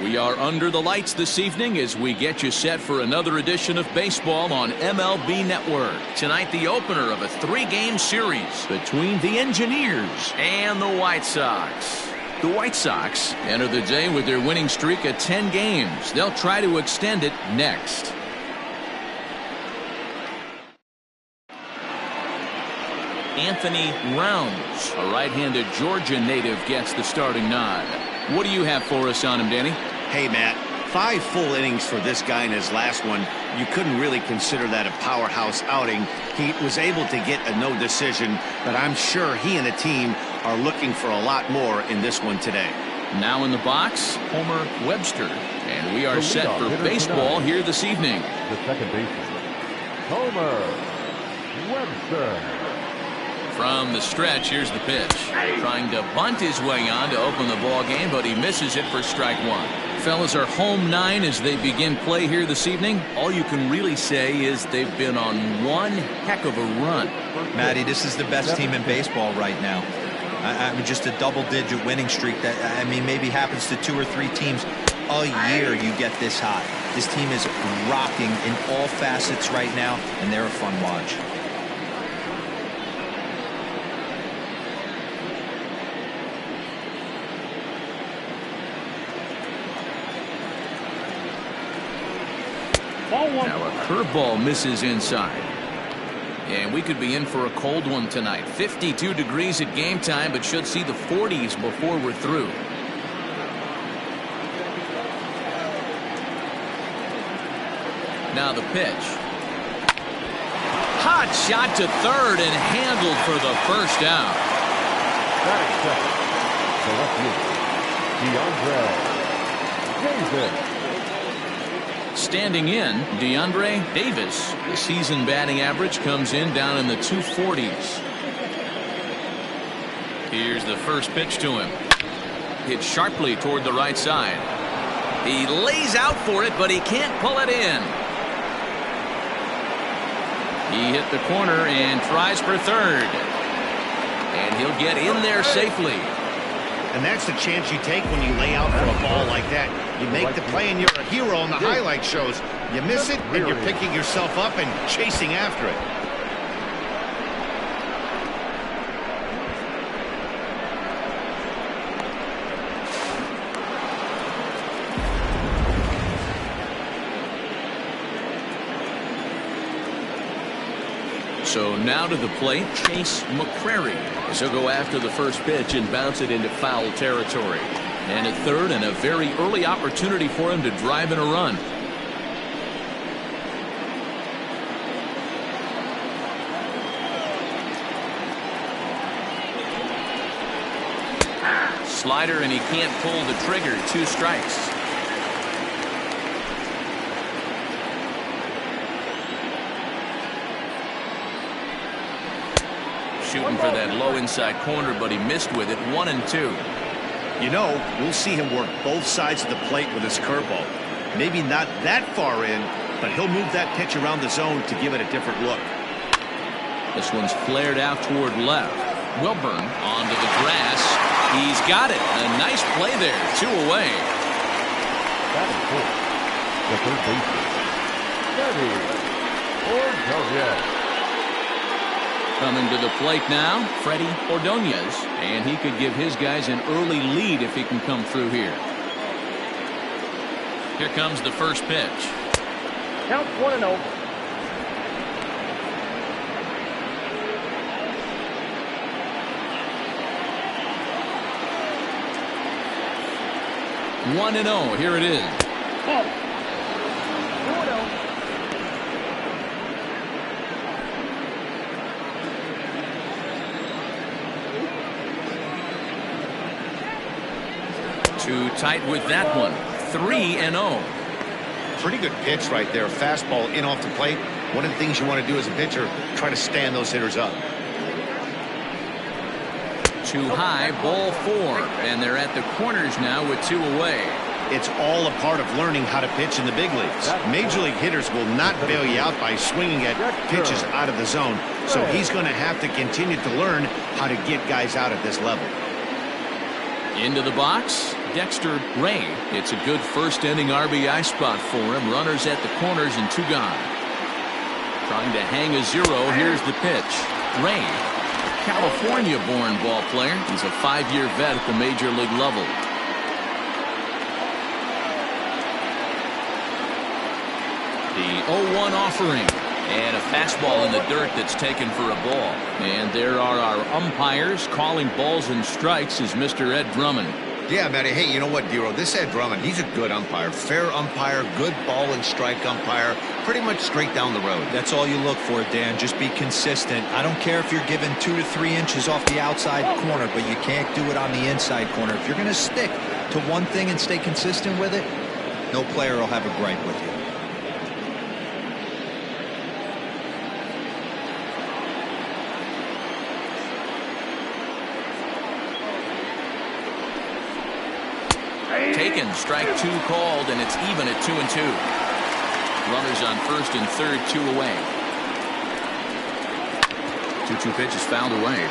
We are under the lights this evening as we get you set for another edition of baseball on MLB Network. Tonight, the opener of a 3-game series between the Engineers and the White Sox. The White Sox enter the day with their winning streak at 10 games. They'll try to extend it next. Anthony Rounds, a right-handed Georgia native, gets the starting nod. What do you have for us on him, Danny? Hey, Matt, 5 full innings for this guy in his last one. You couldn't really consider that a powerhouse outing. He was able to get a no decision, but I'm sure he and the team are looking for a lot more in this one today. Now in the box, Homer Webster. And we are set for baseball here this evening. The second baseman, Homer Webster. From the stretch, here's the pitch. Trying to bunt his way on to open the ball game, but he misses it for strike one. Fellas are home 9 as they begin play here this evening. All you can really say is they've been on one heck of a run. Matty, this is the best team in baseball right now. I mean, just a double-digit winning streak that, I mean, maybe happens to 2 or 3 teams a year. You get this hot. This team is rocking in all facets right now, and they're a fun watch. Now a curveball misses inside. And we could be in for a cold one tonight. 52 degrees at game time, but should see the 40s before we're through. Now the pitch. Hot shot to third and handled for the first out. Batting second, so Davis. Standing in, DeAndre Davis. The season batting average comes in down in the 240s. Here's the first pitch to him. Hit sharply toward the right side. He lays out for it, but he can't pull it in. He hit the corner and tries for third. And he'll get in there safely. And that's the chance you take when you lay out for a ball like that. You make the play and you're a hero on the highlight shows. You miss it and you're picking yourself up and chasing after it. So now to the plate, Chase McCrary, as he'll go after the first pitch and bounce it into foul territory. And at third, and a very early opportunity for him to drive in a run. Slider, and he can't pull the trigger. 2 strikes. Shooting for that low inside corner, but he missed with it. 1-2. You know, we'll see him work both sides of the plate with his curveball. Maybe not that far in, but he'll move that pitch around the zone to give it a different look. This one's flared out toward left. Wilburn onto the grass. He's got it. A nice play there. 2 away. Batting fourth, the third baseman, Freddie Ordonez. Coming to the plate now, Freddie Ordonez, and he could give his guys an early lead if he can come through here. Here comes the first pitch. Count 1-0. One and 0. Here it is. Oh. 2-0. Too tight with that one. 3-0. Pretty good pitch right there. Fastball in off the plate. One of the things you want to do as a pitcher, try to stand those hitters up. Too high, ball 4. And they're at the corners now with 2 away. It's all a part of learning how to pitch in the big leagues. Major league hitters will not bail you out by swinging at pitches out of the zone. So he's going to have to continue to learn how to get guys out at this level. Into the box, Dexter Ray. It's a good first inning RBI spot for him. Runners at the corners and 2 gone. Trying to hang a 0. Here's the pitch. Ray, California-born ball player. He's a 5-year vet at the major league level. The 0-1 offering. And a fastball in the dirt that's taken for a ball. And there are our umpires calling balls and strikes is Mr. Ed Drummond. Yeah, Matty. Hey, you know what, Dero? This Ed Drummond, he's a good umpire. Fair umpire, good ball and strike umpire. Pretty much straight down the road. That's all you look for, Dan. Just be consistent. I don't care if you're given 2 to 3 inches off the outside corner, but you can't do it on the inside corner. If you're going to stick to one thing and stay consistent with it, no player will have a gripe with you. Taken, strike 2 called, and it's even at 2-2. Runners on first and third, 2 away. 2-2 pitch is fouled away.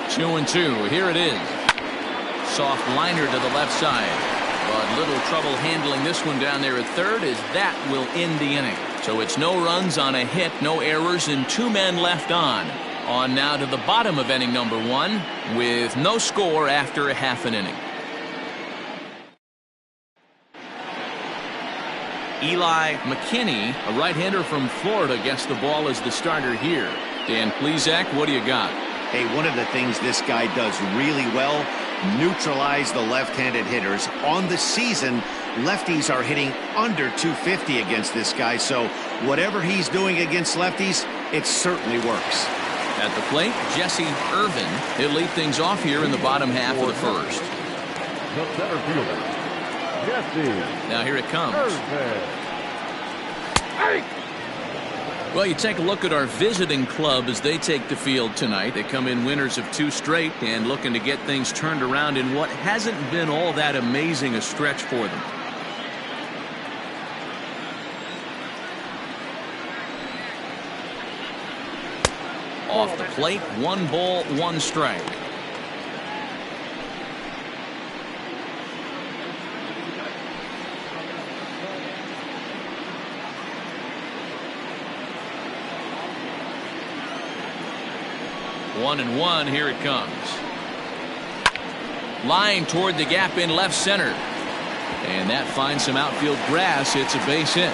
Two and 2. Here it is. Soft liner to the left side. But little trouble handling this one down there at third, as that will end the inning. So it's no runs on a hit, no errors, and 2 men left on. On now to the bottom of inning number 1 with no score after a half an inning. Eli McKinney, a right-hander from Florida, gets the ball as the starter here. Dan Plesac, what do you got? Hey, one of the things this guy does really well, neutralize the left-handed hitters. On the season, lefties are hitting under 250 against this guy, so whatever he's doing against lefties, it certainly works. At the plate, Jesse Irvin. He'll lead things off here in the bottom half of the first. The center fielder, Jesse. Now here it comes. Irvin. Well, you take a look at our visiting club as they take the field tonight. They come in winners of 2 straight and looking to get things turned around in what hasn't been all that amazing a stretch for them. Off the plate, 1 ball, 1 strike. One and 1, here it comes. Line toward the gap in left center. And that finds some outfield grass. It's a base hit.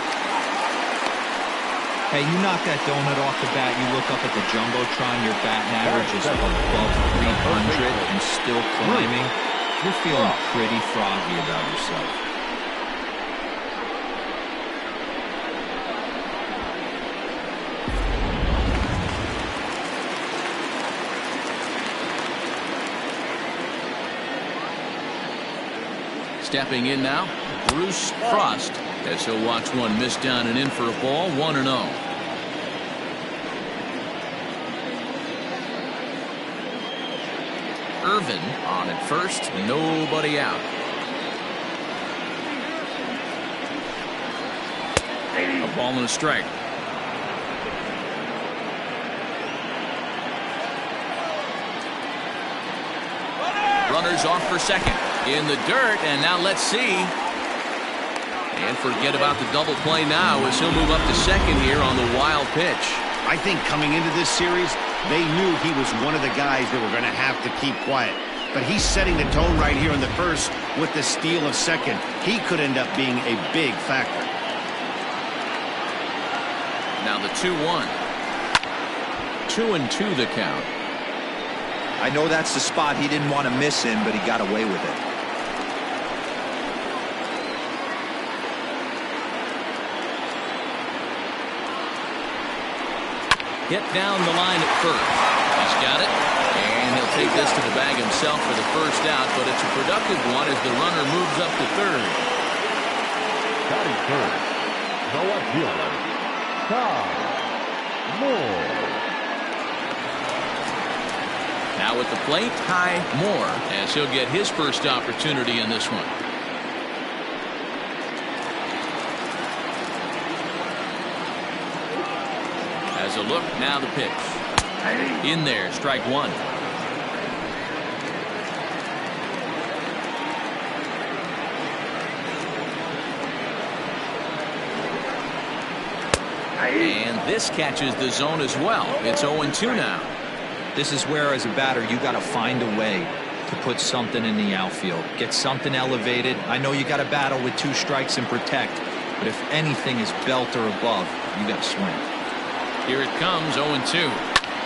Hey, you knock that donut off the bat, you look up at the Jumbotron, your batting average is above 300 and still climbing. You're feeling pretty froggy about yourself. Stepping in now, Bruce Frost, as he'll watch one miss down and in for a ball, 1-0. Irvin on at first, nobody out. A ball and a strike. Runners off for second. In the dirt, and now let's see. And forget about the double play now as he'll move up to second here on the wild pitch. I think coming into this series, they knew he was one of the guys that were going to have to keep quiet. But he's setting the tone right here in the first with the steal of second. He could end up being a big factor. Now the 2-1. 2-2 the count. I know that's the spot he didn't want to miss in, but he got away with it. Hit down the line at first. He's got it, and he'll take this to the bag himself for the first out, but it's a productive one as the runner moves up to third. Batting third, the left fielder, Ty Moore. Now at the plate, Ty Moore, as he'll get his first opportunity in this one. Look, now the pitch. In there, strike one. And this catches the zone as well. It's 0-2 now. This is where, as a batter, you got to find a way to put something in the outfield. Get something elevated. I know you got to battle with 2 strikes and protect, but if anything is belt or above, you got to swing. Here it comes, 0-2.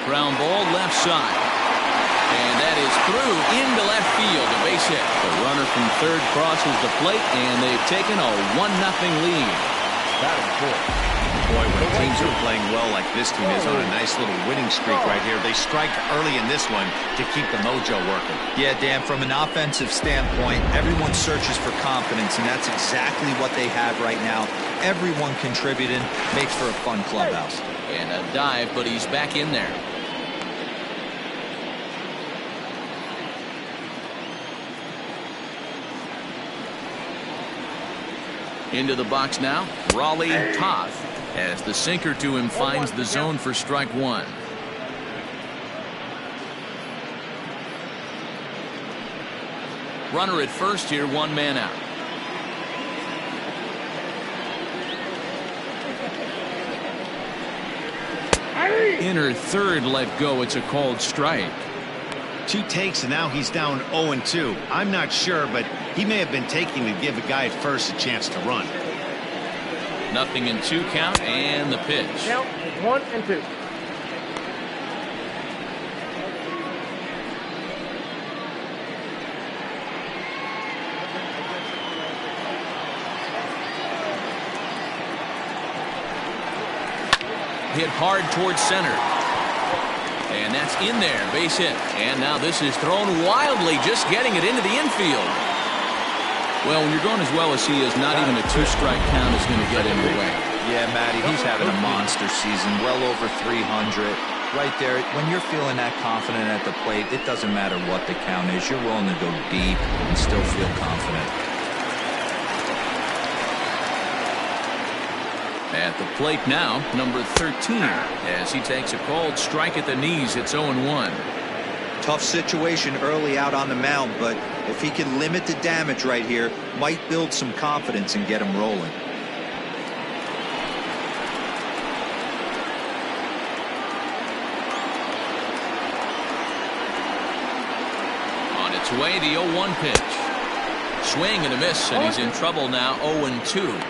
Ground ball left side. And that is through into left field, a base hit. The runner from third crosses the plate, and they've taken a 1-0 lead. Batting fourth. Boy, when teams are playing well like this team is on a nice little winning streak right here, they strike early in this one to keep the mojo working. Yeah, Dan, from an offensive standpoint, everyone searches for confidence, and that's exactly what they have right now. Everyone contributing makes for a fun clubhouse. And a dive, but he's back in there. Into the box now, Raleigh Toth, as the sinker to him finds the zone for strike one. Runner at first here, 1 man out. Inner third let go. It's a called strike. 2 takes, and now he's down 0-2. I'm not sure, but he may have been taking to give a guy at first a chance to run. 0-2 count, and the pitch. Count is 1-2. Hit hard towards center. And that's in there, base hit. And now this is thrown wildly, just getting it into the infield. Well, when you're going as well as he is, not even a 2-strike count is going to get in the way. Yeah, Matty, he's having a monster season, well over 300. Right there, when you're feeling that confident at the plate, it doesn't matter what the count is. You're willing to go deep and still feel confident. At the plate now, number 13, as he takes a called strike at the knees. It's 0-1. Tough situation early out on the mound, but if he can limit the damage right here, might build some confidence and get him rolling. On its way, the 0-1 pitch. Swing and a miss, and he's in trouble now, 0-2.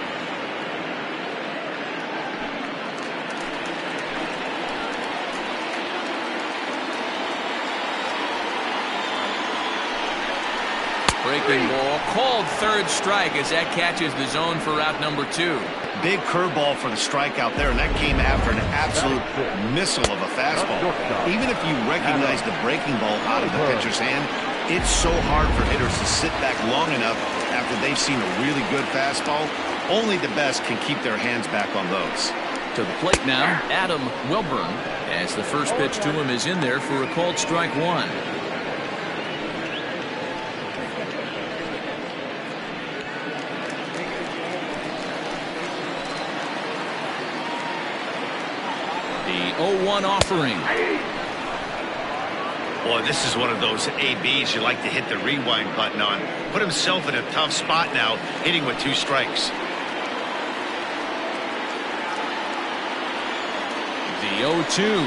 Breaking ball, called third strike as that catches the zone for out number 2. Big curveball for the strikeout there, and that came after an absolute missile of a fastball. Even if you recognize the breaking ball out of the pitcher's hand, it's so hard for hitters to sit back long enough after they've seen a really good fastball. Only the best can keep their hands back on those. To the plate now, Adam Wilburn, as the first pitch to him is in there for a called strike one. The 0-1 offering. Boy, this is one of those ABs you like to hit the rewind button on. Put himself in a tough spot now, hitting with 2 strikes. The 0-2.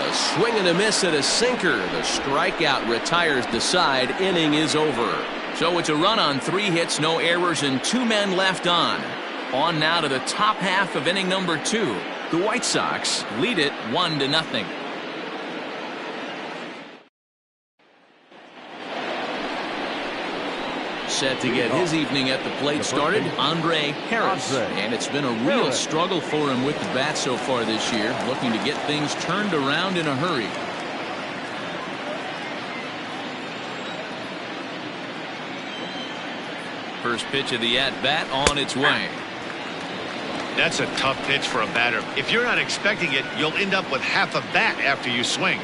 A swing and a miss at a sinker. The strikeout retires the side. Inning is over. So it's a run on 3 hits, no errors, and 2 men left on. On now to the top half of inning number 2. The White Sox lead it 1-0. Set to get his evening at the plate started, Andre Harris. And it's been a real struggle for him with the bat so far this year, looking to get things turned around in a hurry. First pitch of the at-bat on its way. That's a tough pitch for a batter. If you're not expecting it, you'll end up with half a bat after you swing.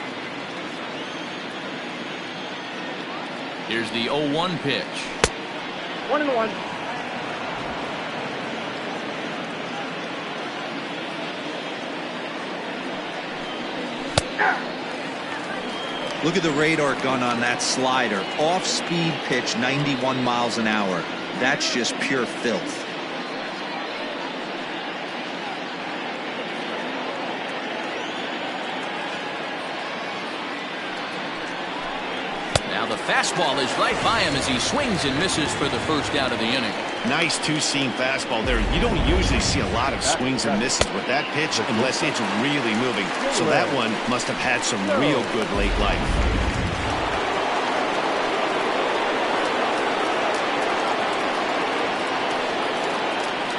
Here's the 0-1 pitch. 1-1. Look at the radar gun on that slider. Off-speed pitch, 91 miles an hour. That's just pure filth. Now the fastball is right by him as he swings and misses for the first out of the inning. Nice two-seam fastball there. You don't usually see a lot of swings and misses with that pitch unless it's really moving. So that one must have had some real good late life.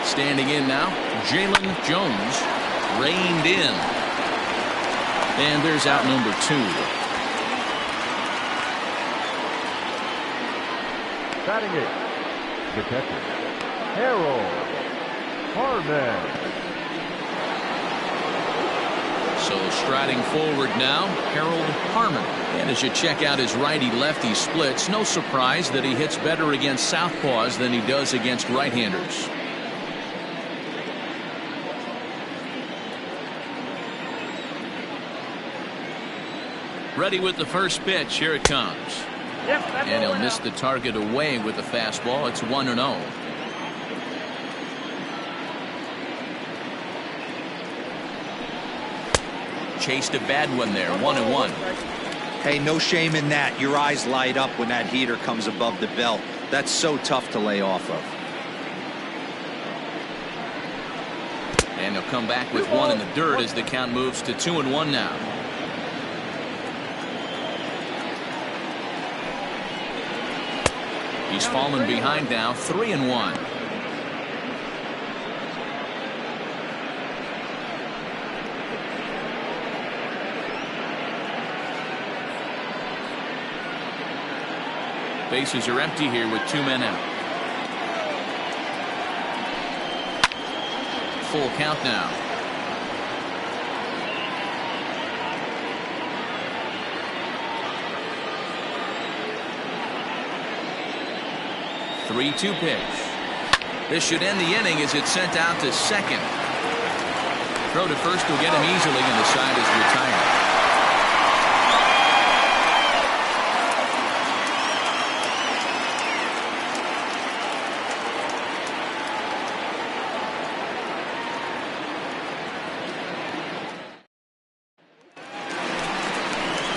Standing in now, Jalen Jones reined in. And there's out number 2. Batting it, the catcher, Harold Harmon. So striding forward now, Harold Harmon. And as you check out his righty-lefty splits, no surprise that he hits better against southpaws than he does against right-handers. Ready with the first pitch. Here it comes. And he'll miss the target away with the fastball. It's 1-0. Chased a bad one there. 1-1. Hey, no shame in that. Your eyes light up when that heater comes above the belt. That's so tough to lay off of. And he'll come back with one in the dirt as the count moves to 2-1 now. He's fallen behind now, 3-1. Bases are empty here with 2 men out. Full count now. Three-two pitch. This should end the inning as it's sent out to second. Throw to first will get him easily, and the side is retired.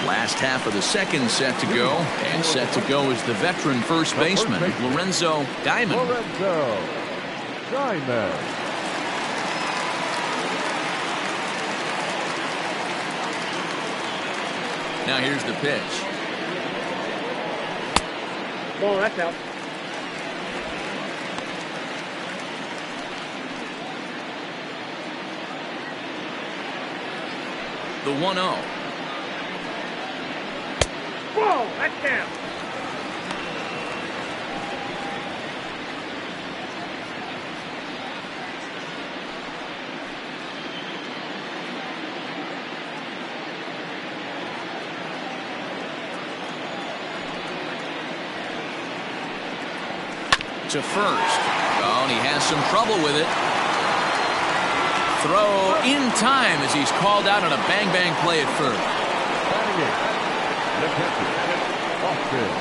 Last half of the second set to go, and set to go is the veteran first baseman, Lorenzo Diamond. Now here's the pitch. Ball, that's out. The 1-0. Whoa, that's down. To first. Oh, and he has some trouble with it. Throw in time as he's called out on a bang-bang play at first. The catcher, Austin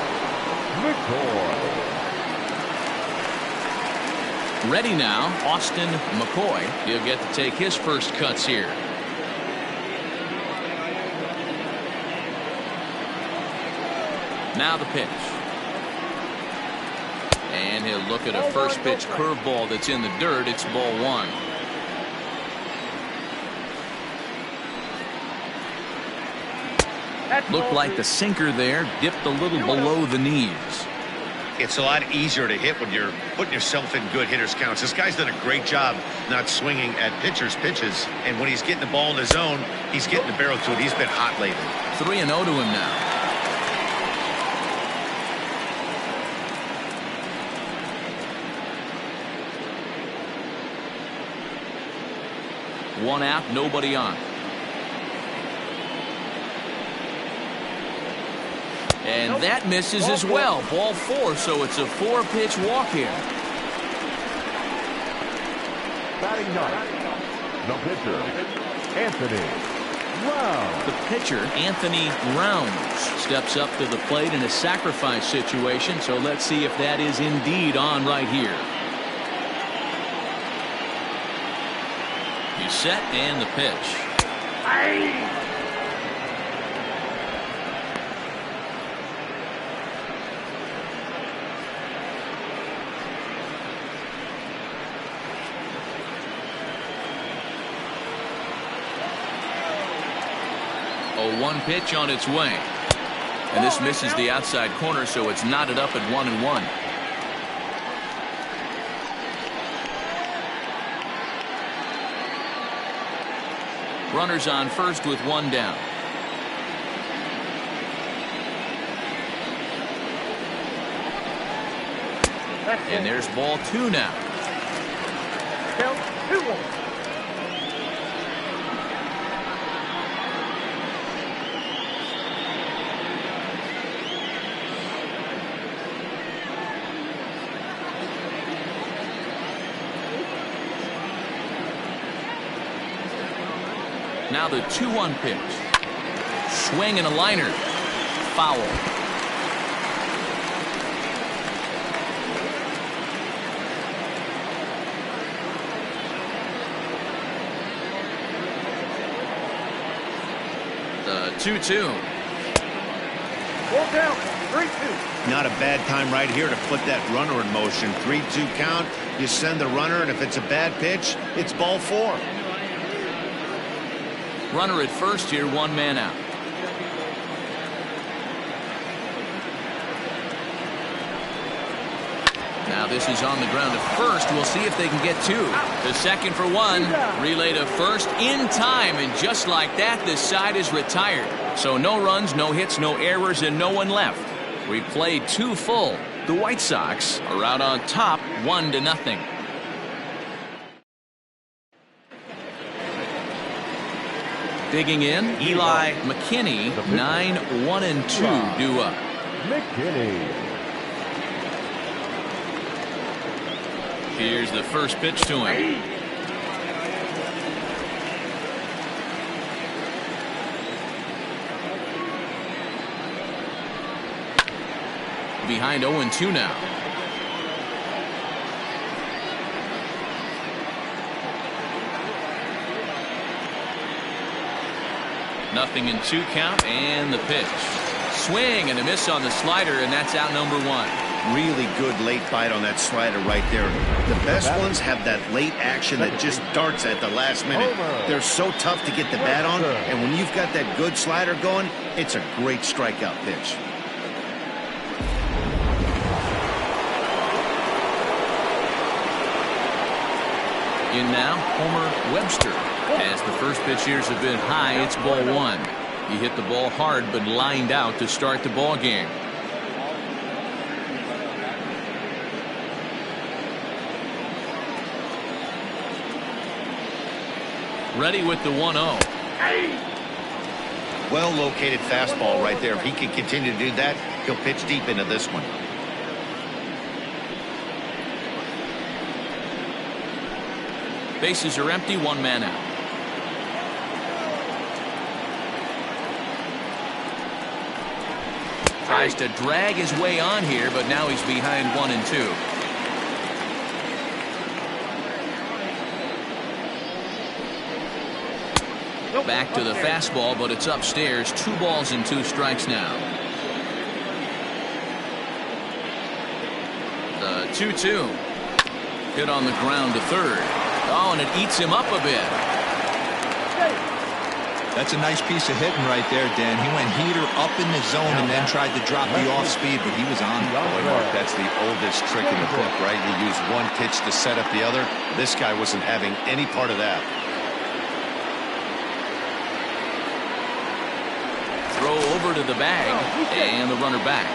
McCoy. Ready now, Austin McCoy. He'll get to take his first cuts here. Now the pitch. And he'll look at a first pitch curveball that's in the dirt. It's ball one. Looked like the sinker there dipped a little below the knees. It's a lot easier to hit when you're putting yourself in good hitters counts. This guy's done a great job not swinging at pitchers' pitches. And when he's getting the ball in his zone, he's getting the barrel to it. He's been hot lately. 3-0 to him now. One out, nobody on. And that misses as well. Ball four, so it's a 4-pitch walk here. Batting ninth, the pitcher, Anthony Round. The pitcher, Anthony Rounds, steps up to the plate in a sacrifice situation, so let's see if that is indeed on right here. He's set, and the pitch. Aye. 0-1 pitch on its way. And this misses the outside corner, so it's knotted up at 1-1. Runners on first with one down. And there's ball 2 now. Count 2-1. Now the 2-1 pitch. Swing and a liner. Foul. The 2-2. Full count. 3-2. Not a bad time right here to put that runner in motion. 3-2 count. You send the runner, and if it's a bad pitch, it's ball 4. Runner at first here, 1 man out. Now this is on the ground at first. We'll see if they can get 2. The second for 1. Relay to first in time, and just like that, this side is retired. So no runs, no hits, no errors, and no one left. We played 2 full. The White Sox are out on top, 1-0. Digging in, Eli McKinney, 9-1-2 due up. McKinney. Here's the first pitch to him. Behind 0-2 now. Nothing in 2 count, and the pitch. Swing and a miss on the slider, and that's out number 1. Really good late bite on that slider right there. The best ones have that late action that just darts at the last minute. They're so tough to get the bat on, and when you've got that good slider going, it's a great strikeout pitch. In now, Homer Webster. As the first pitch here is a bit high, it's ball 1. He hit the ball hard but lined out to start the ball game. Ready with the 1-0. Well located fastball right there. If he can continue to do that, he'll pitch deep into this one. Bases are empty, 1 man out. Tries to drag his way on here, but now he's behind 1-2. Back to the fastball, but it's upstairs. 2 balls and 2 strikes now. The 2-2. Hit on the ground to third. Oh, and it eats him up a bit. That's a nice piece of hitting right there, Dan. He went heater up in the zone and then tried to drop the off speed, but he was on. Boy, Mark, that's the oldest trick in the book, right? You use one pitch to set up the other. This guy wasn't having any part of that. Throw over to the bag, and the runner back.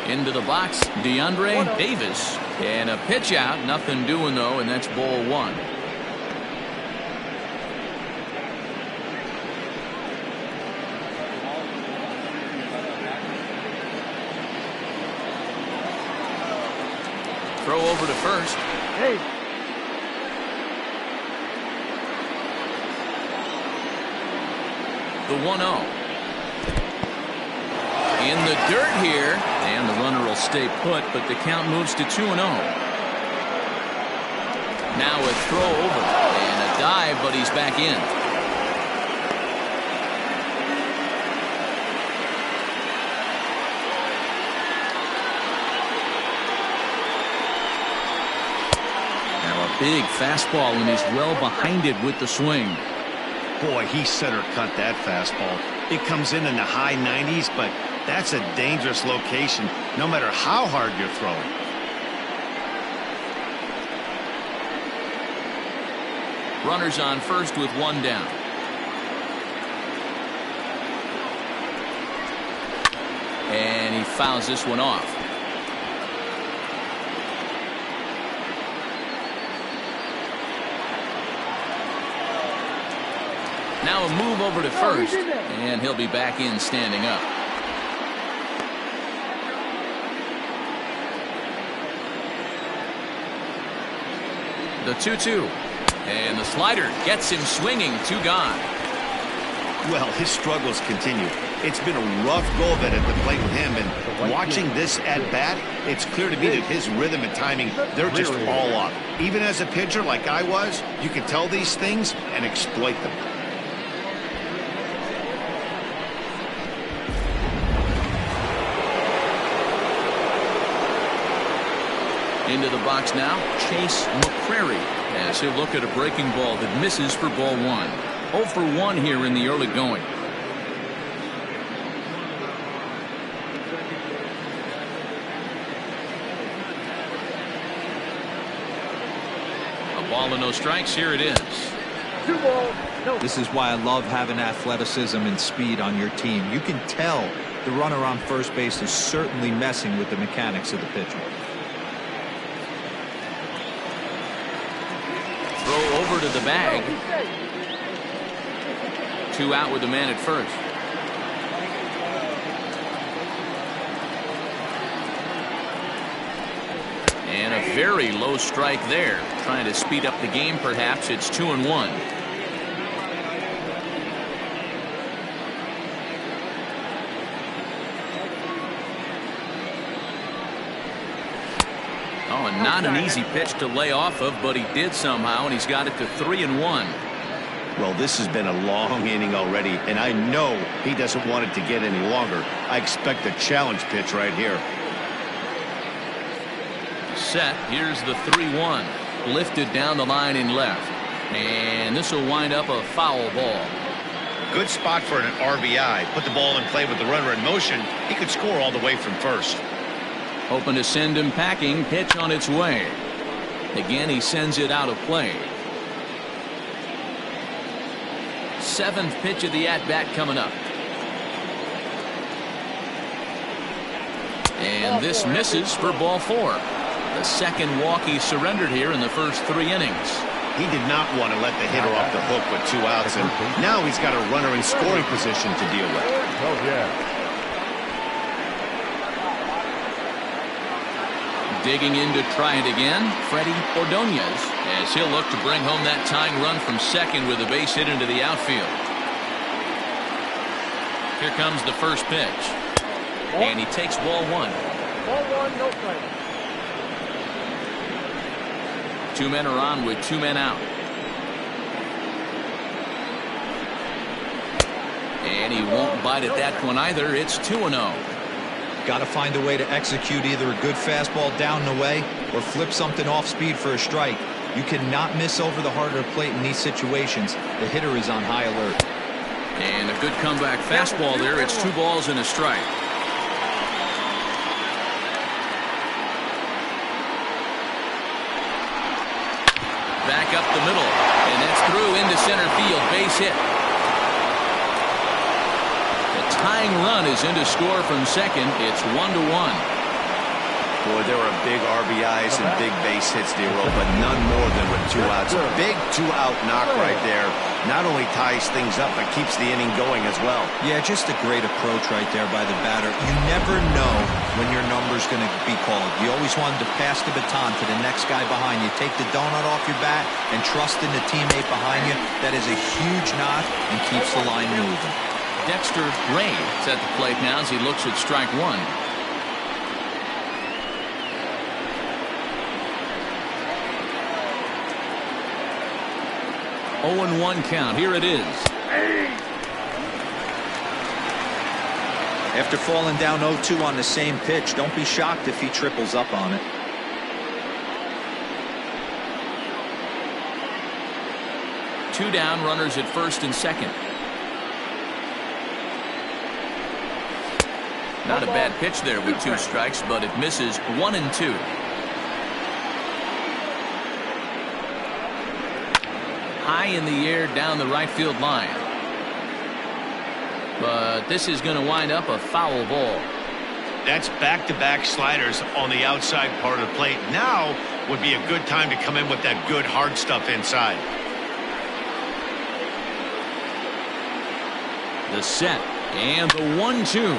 Into the box, DeAndre Davis. And a pitch out. Nothing doing, though, and that's ball 1. throw over to first. Hey. The 1-0. In the dirt here, and the runner will stay put, but the count moves to 2-0. Now a throw over and a dive, but he's back in. Now a big fastball, and he's well behind it with the swing. Boy, he center cut that fastball. It comes in the high 90s, but that's a dangerous location no matter how hard you're throwing. Runners on first with one down. And he fouls this one off. Now a move over to first, and he'll be back in standing up. The 2-2. And the slider gets him swinging. 2 gone. Well, his struggles continue. It's been a rough go of it at the plate with him, and watching this at bat, it's clear to me that his rhythm and timing, they're just all off. Even as a pitcher like I was, you can tell these things and exploit them. Into the box now, Chase McCrary, as he'll look at a breaking ball that misses for ball 1. 0 for 1 here in the early going. A ball and no strikes. Here it is. 2 balls, no. This is why I love having athleticism and speed on your team. You can tell the runner on first base is certainly messing with the mechanics of the pitcher. Throw over to the bag. 2 out with the man at first. And a very low strike there. Trying to speed up the game, perhaps. It's 2-1. Oh, and not an easy pitch to lay off of, but he did somehow, and he's got it to 3-1. Well, this has been a long inning already, and I know he doesn't want it to get any longer. I expect a challenge pitch right here. Set. Here's the 3-1. Lifted down the line in left. And this will wind up a foul ball. Good spot for an RBI. Put the ball in play with the runner in motion. He could score all the way from first. Hoping to send him packing. Pitch on its way. Again, he sends it out of play. 7th pitch of the at-bat coming up. And this misses for ball 4. The second walk he surrendered here in the first 3 innings. He did not want to let the hitter off the hook with 2 outs, and now he's got a runner in scoring position to deal with. Oh, yeah. Digging in to try it again, Freddie Ordonez, as he'll look to bring home that tying run from second with a base hit into the outfield. Here comes the first pitch. And he takes ball 1. Ball 1, no strike. 2 men are on with 2 men out. And he won't bite at that one either. It's 2-0. Got to find a way to execute either a good fastball down and away or flip something off speed for a strike. You cannot miss over the heart of the plate in these situations. The hitter is on high alert. And a good comeback fastball there. It's 2 balls and a strike. Back up the middle, and that's through into center field. Base hit. The tying run is in to score from second. It's 1-1. Boy, there were big RBIs and big base hits, D-Roll, but none more than with 2 outs. A big 2-out knock right there. Not only ties things up, but keeps the inning going as well. Yeah, just a great approach right there by the batter. You never know when your number's going to be called. You always wanted to pass the baton to the next guy behind you. Take the donut off your bat and trust in the teammate behind you. That is a huge knock and keeps the line moving. Dexter Ray is at the plate now as he looks at strike one. Oh and 1 count. Here it is. After falling down 0-2 on the same pitch, don't be shocked if he triples up on it. Two down, runners at first and second. Not a bad pitch there with 2 strikes, but it misses 1 and 2. High in the air down the right field line. But this is going to wind up a foul ball. That's back-to-back sliders on the outside part of the plate. Now would be a good time to come in with that good hard stuff inside. The set and the 1-2.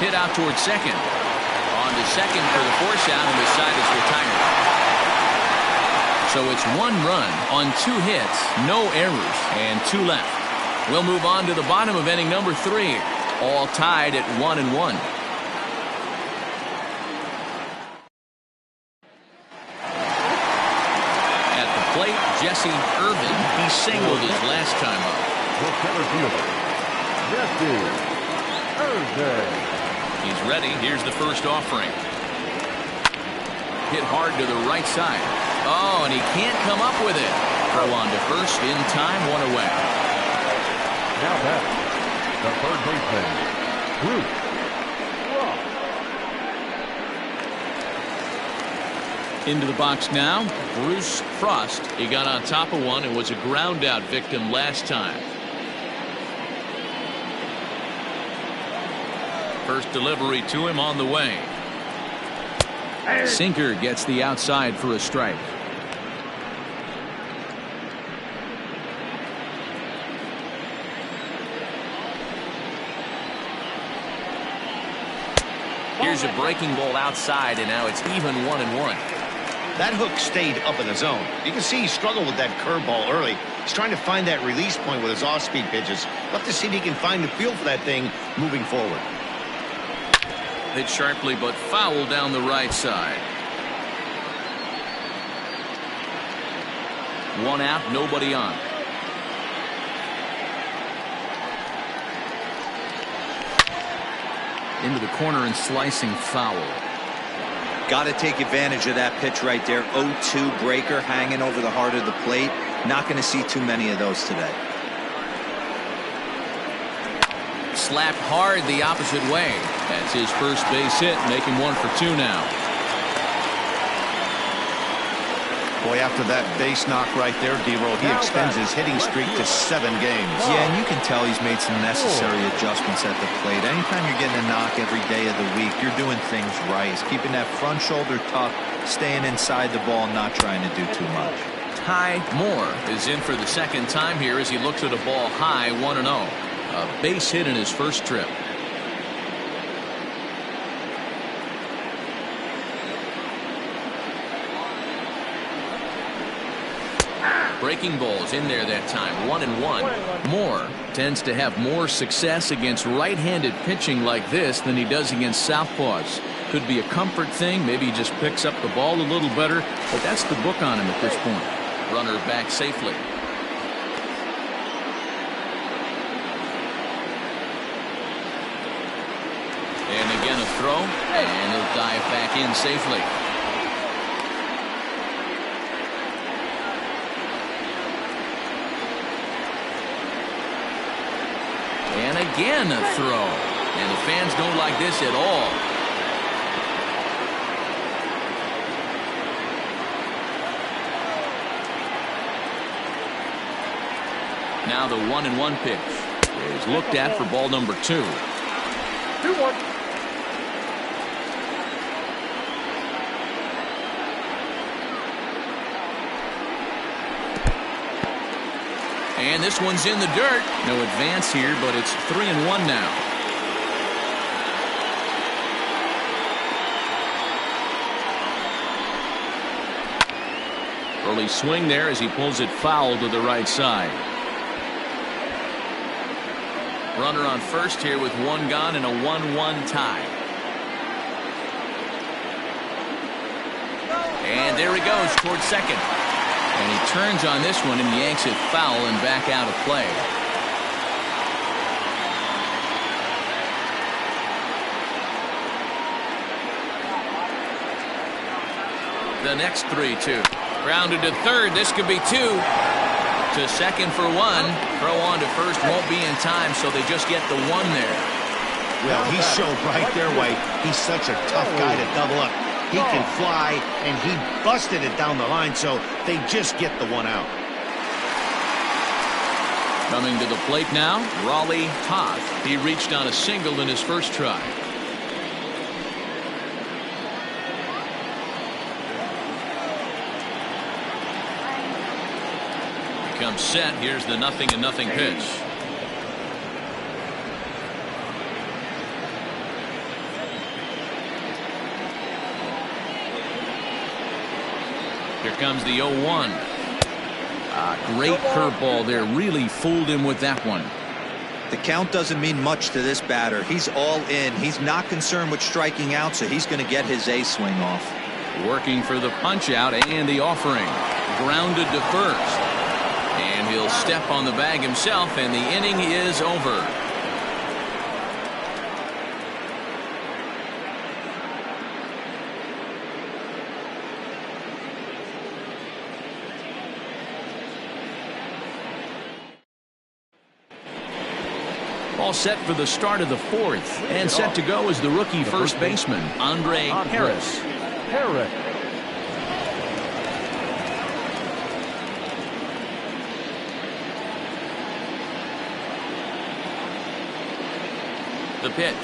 Hit out towards second. On to second for the force out, and the side is retired. So it's 1 run on 2 hits, no errors, and 2 left. We'll move on to the bottom of inning number 3. All tied at 1 and 1. At the plate, Jesse Irvin. He singled his last time up. The center fielder, Jesse Irvin. He's ready. Here's the first offering. Hit hard to the right side. Oh, and he can't come up with it. Throw on to first in time, 1 away. Now back, the third baseman, Bruce Frost. Into the box now, Bruce Frost. He got on top of one and was a ground out victim last time. First delivery to him on the way. Sinker gets the outside for a strike. Here's a breaking ball outside, and now it's even 1 and 1. That hook stayed up in the zone. You can see he struggled with that curveball early. He's trying to find that release point with his off-speed pitches. Love to see if he can find the feel for that thing moving forward. Hit sharply, but foul down the right side. 1 out, nobody on. Into the corner and slicing foul. Got to take advantage of that pitch right there. 0-2 breaker hanging over the heart of the plate. Not going to see too many of those today. Slapped hard the opposite way. That's his first base hit, making 1 for 2 now. Boy, after that base knock right there, D-Roll, he extends his hitting streak to 7 games. Yeah, and you can tell he's made some necessary adjustments at the plate. Anytime you're getting a knock every day of the week, you're doing things right. He's keeping that front shoulder tucked, staying inside the ball, not trying to do too much. Ty Moore is in for the second time here as he looks at a ball high, 1-0. A base hit in his first trip. Breaking balls in there that time, 1-1. Moore tends to have more success against right-handed pitching like this than he does against southpaws. Could be a comfort thing. Maybe he just picks up the ball a little better, but that's the book on him at this point. Runner back safely. And again a throw, and he'll dive back in safely. And again a throw. And the fans don't like this at all. Now the 1-1 pitch is looked at for ball number 2. 2-1. And this one's in the dirt. No advance here, but it's 3-1 now. Early swing there as he pulls it foul to the right side. Runner on first here with one gone and a 1-1 tie. And there he goes towards second. And he turns on this one and yanks it foul and back out of play. The next 3-2. Grounded to third. This could be two. To second for one. Throw on to first won't be in time, so they just get the one there. Well, he showed right there why he's such a tough guy to double up. He can fly, and he busted it down the line, so they just get the one out. Coming to the plate now, Raleigh Toth. He reached on a single in his first try. Comes set. Here's the 0-0 pitch. Here comes the 0-1. Great curveball there. Really fooled him with that one. The count doesn't mean much to this batter. He's all in. He's not concerned with striking out, so he's going to get his A swing off. Working for the punch out and the offering. Grounded to first. And he'll step on the bag himself, and the inning is over. All set for the start of the fourth, and set to go is the rookie first baseman, Andre Harris. The pitch.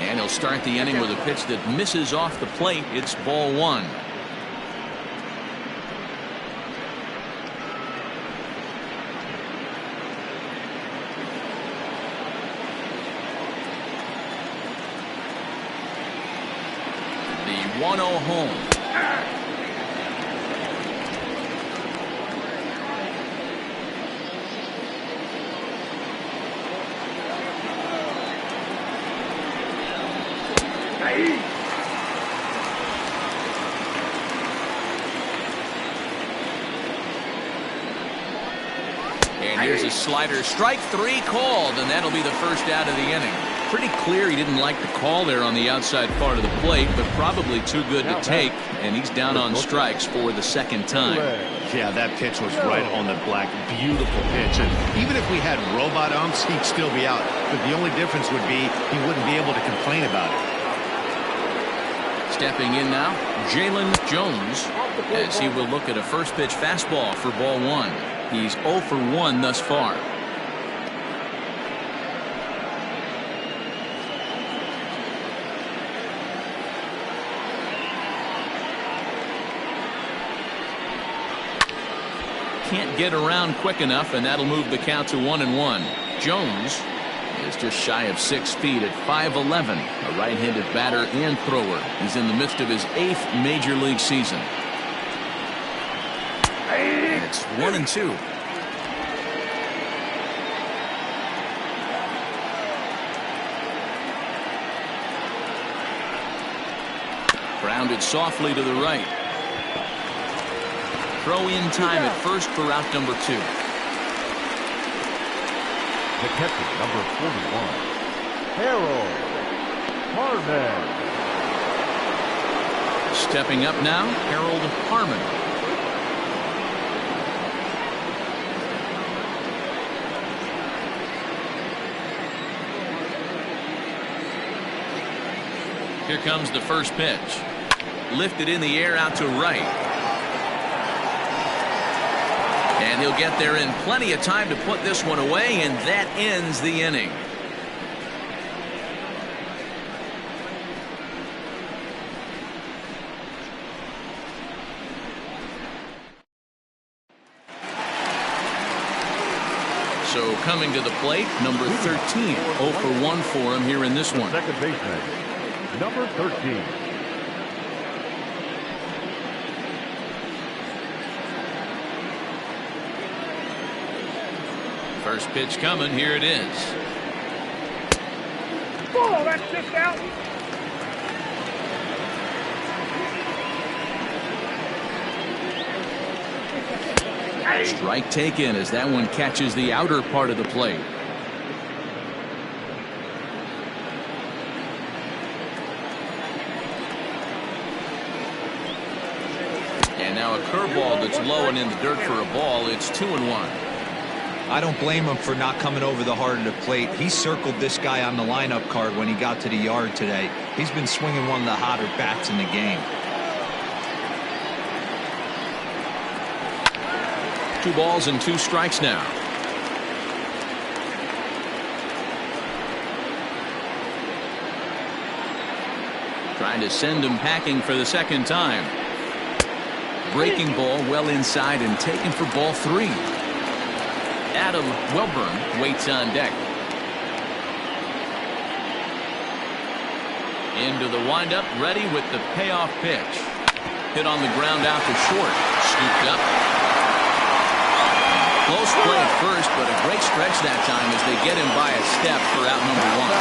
And he'll start the inning with a pitch that misses off the plate. It's ball one. The 1-0 home. And here's a slider. Strike three called, and that'll be the first out of the inning. Pretty clear he didn't like the call there on the outside part of the plate, but probably too good to take, and he's down on strikes for the second time. Yeah, that pitch was right on the black. Beautiful pitch. And even if we had robot umps, he'd still be out. But the only difference would be he wouldn't be able to complain about it. Stepping in now, Jalen Jones, as he will look at a first pitch fastball for ball one. He's 0 for 1 thus far. Can't get around quick enough, and that'll move the count to 1-1. Jones is just shy of 6 feet at 5'11", a right-handed batter and thrower. He's in the midst of his 8th major league season. And it's 1-2. Grounded softly to the right. Throw in time at first for out number 2. The catcher, number 41, Harold Harmon. Stepping up now, Harold Harmon. Here comes the first pitch. Lifted in the air out to right. And he'll get there in plenty of time to put this one away, and that ends the inning. So coming to the plate, number 13. 0 for 1 for him here in this one. Second baseman, number 13. First pitch coming. Here it is. Oh, that's just out. Strike taken as that one catches the outer part of the plate. And now a curveball that's low and in the dirt for a ball. It's 2-1. I don't blame him for not coming over the heart of the plate. He circled this guy on the lineup card when he got to the yard today. He's been swinging one of the hotter bats in the game. 2 balls and 2 strikes now. Trying to send him packing for the second time. Breaking ball well inside and taken for ball 3. Adam Welburn waits on deck. Into the windup, ready with the payoff pitch. Hit on the ground out to short. Scooped up. Close play at first, but a great stretch that time as they get him by a step for out number 1.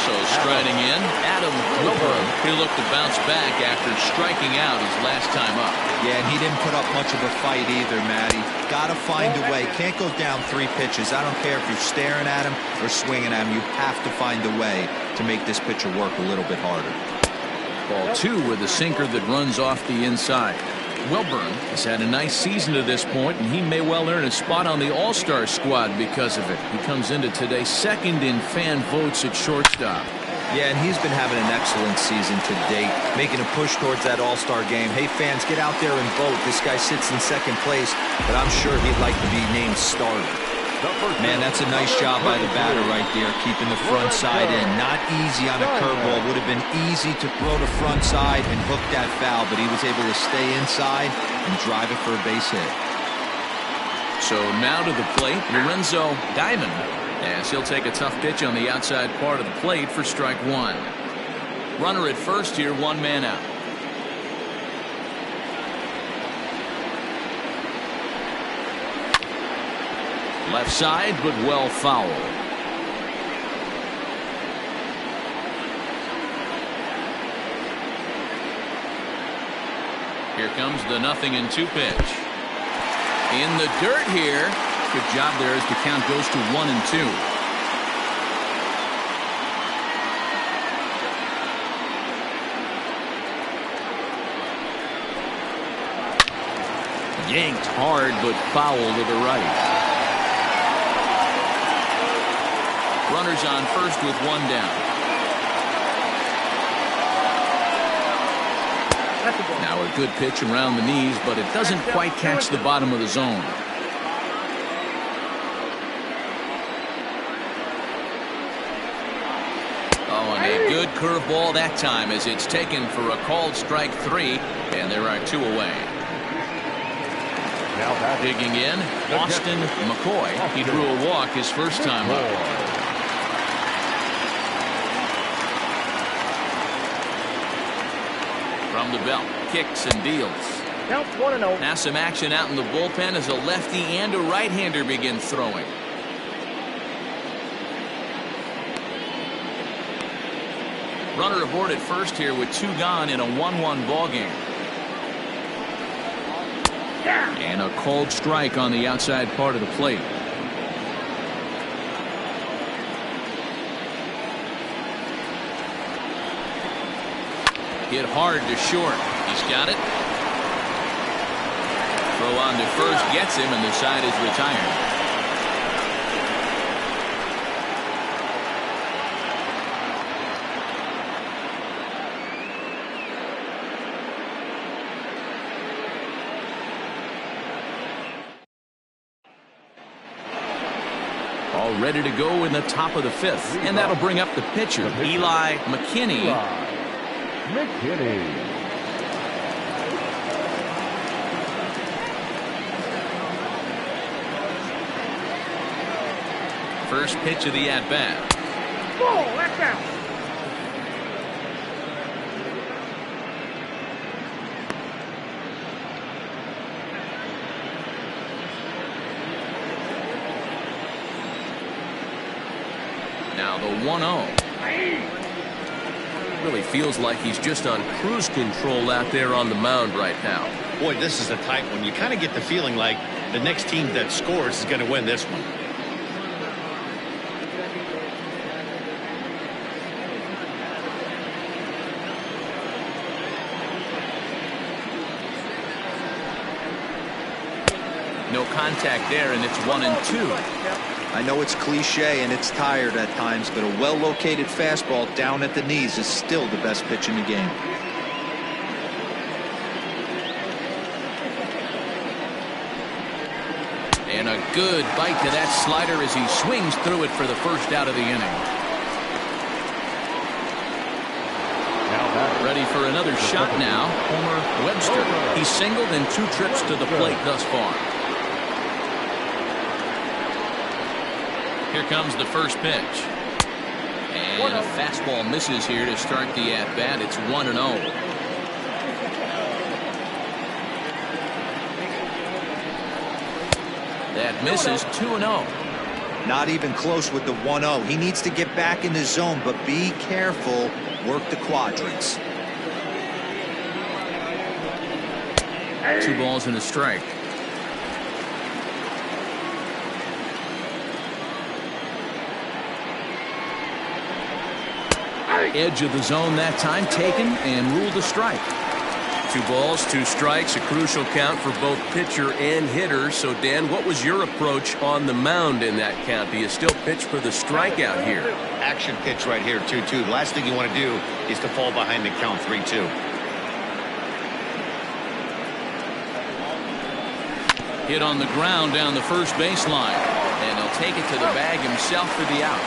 So striding in, Adam Wilburn. He looked to bounce back after striking out his last time up. Yeah, and he didn't put up much of a fight either, Matty. Got to find a way. Can't go down 3 pitches. I don't care if you're staring at him or swinging at him. You have to find a way to make this pitcher work a little bit harder. Ball 2 with a sinker that runs off the inside. Wilburn has had a nice season to this point, and he may well earn a spot on the All-Star squad because of it. He comes into today second in fan votes at shortstop. Yeah, and he's been having an excellent season to date, making a push towards that All-Star game. Hey, fans, get out there and vote. This guy sits in second place, but I'm sure he'd like to be named starter. Man, that's a nice job by the batter right there, keeping the front side in. Not easy on a curveball. Would have been easy to throw the front side and hook that foul, but he was able to stay inside and drive it for a base hit. So now to the plate, Lorenzo Diamond, as he'll take a tough pitch on the outside part of the plate for strike 1. Runner at first here, 1 man out. Left side, but well foul. Here comes the 0-2 pitch. In the dirt here. Good job there as the count goes to 1-2. Yanked hard, but foul to the right. Runners on first with 1 down. Now a good pitch around the knees, but it doesn't quite catch the bottom of the zone. Oh, and a good curveball that time as it's taken for a called strike 3, and there are 2 away. Now digging in, Austin McCoy. He drew a walk his first time up. From the belt, kicks and deals. Counts 1-0. Now some action out in the bullpen as a lefty and a right-hander begin throwing. Runner aboard at first here with 2 gone in a 1-1 ball game. And a called strike on the outside part of the plate. Hit hard to short. He's got it. Throw on to first gets him, and the side is retired. All ready to go in the top of the 5th, and that'll bring up the pitcher, Eli McKinney. First pitch of the at-bat. Ball, that's out. Now the 1-0. Really feels like he's just on cruise control out there on the mound right now. Boy, this is a tight one. You kind of get the feeling like the next team that scores is going to win this one. No contact there, and it's 1-2. I know it's cliche and it's tired at times, but a well-located fastball down at the knees is still the best pitch in the game. And a good bite to that slider as he swings through it for the first out of the inning. Ready for another shot now. Homer Webster. He's singled in 2 trips to the plate thus far. Here comes the first pitch. And a fastball misses here to start the at-bat. It's 1-0. That misses. 2-0. Not even close with the 1-0. He needs to get back in the zone, but be careful. Work the quadrants. 2 balls and a strike. Edge of the zone that time taken and ruled a strike. 2 balls, 2 strikes, a crucial count for both pitcher and hitter. So, Dan, what was your approach on the mound in that count? Do you still pitch for the strikeout here? Action pitch right here, 2-2. The last thing you want to do is to fall behind the count 3-2. Hit on the ground down the first baseline. And he'll take it to the bag himself for the out.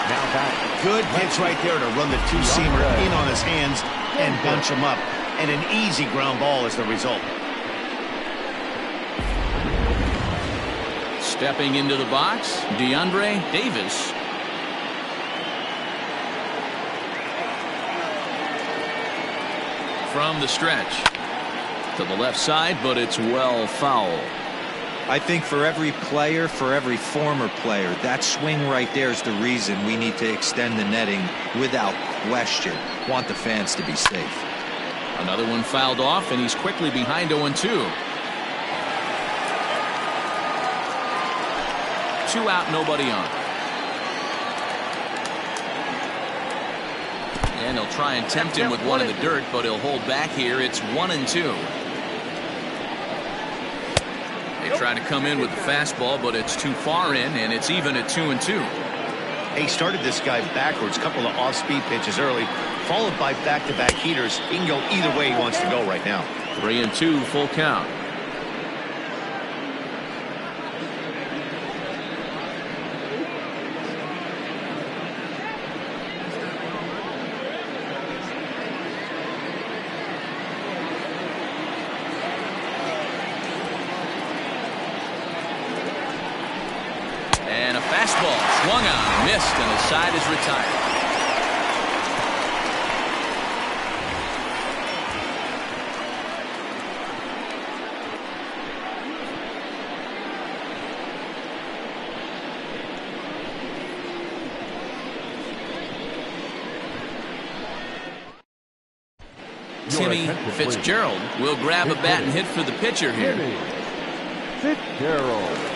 Now back. Good pitch right there to run the 2-seamer in on his hands and bunch him up. And an easy ground ball is the result. Stepping into the box, DeAndre Davis. From the stretch. To the left side, but it's well foul. I think for every player, for every former player, that swing right there is the reason we need to extend the netting without question. Want the fans to be safe. Another one fouled off, and he's quickly behind 0-2. 2 out, nobody on. And he'll try and tempt him with one in the dirt, but he'll hold back here. It's 1-2. They try to come in with the fastball, but it's too far in, and it's even at 2-2. He started this guy backwards, couple of off-speed pitches early, followed by back-to-back heaters. He can go either way he wants to go right now. 3-2, full count. And a fastball swung on, missed, and the side is retired. Timmy Fitzgerald will grab a bat and hit for the pitcher here. Fitzgerald.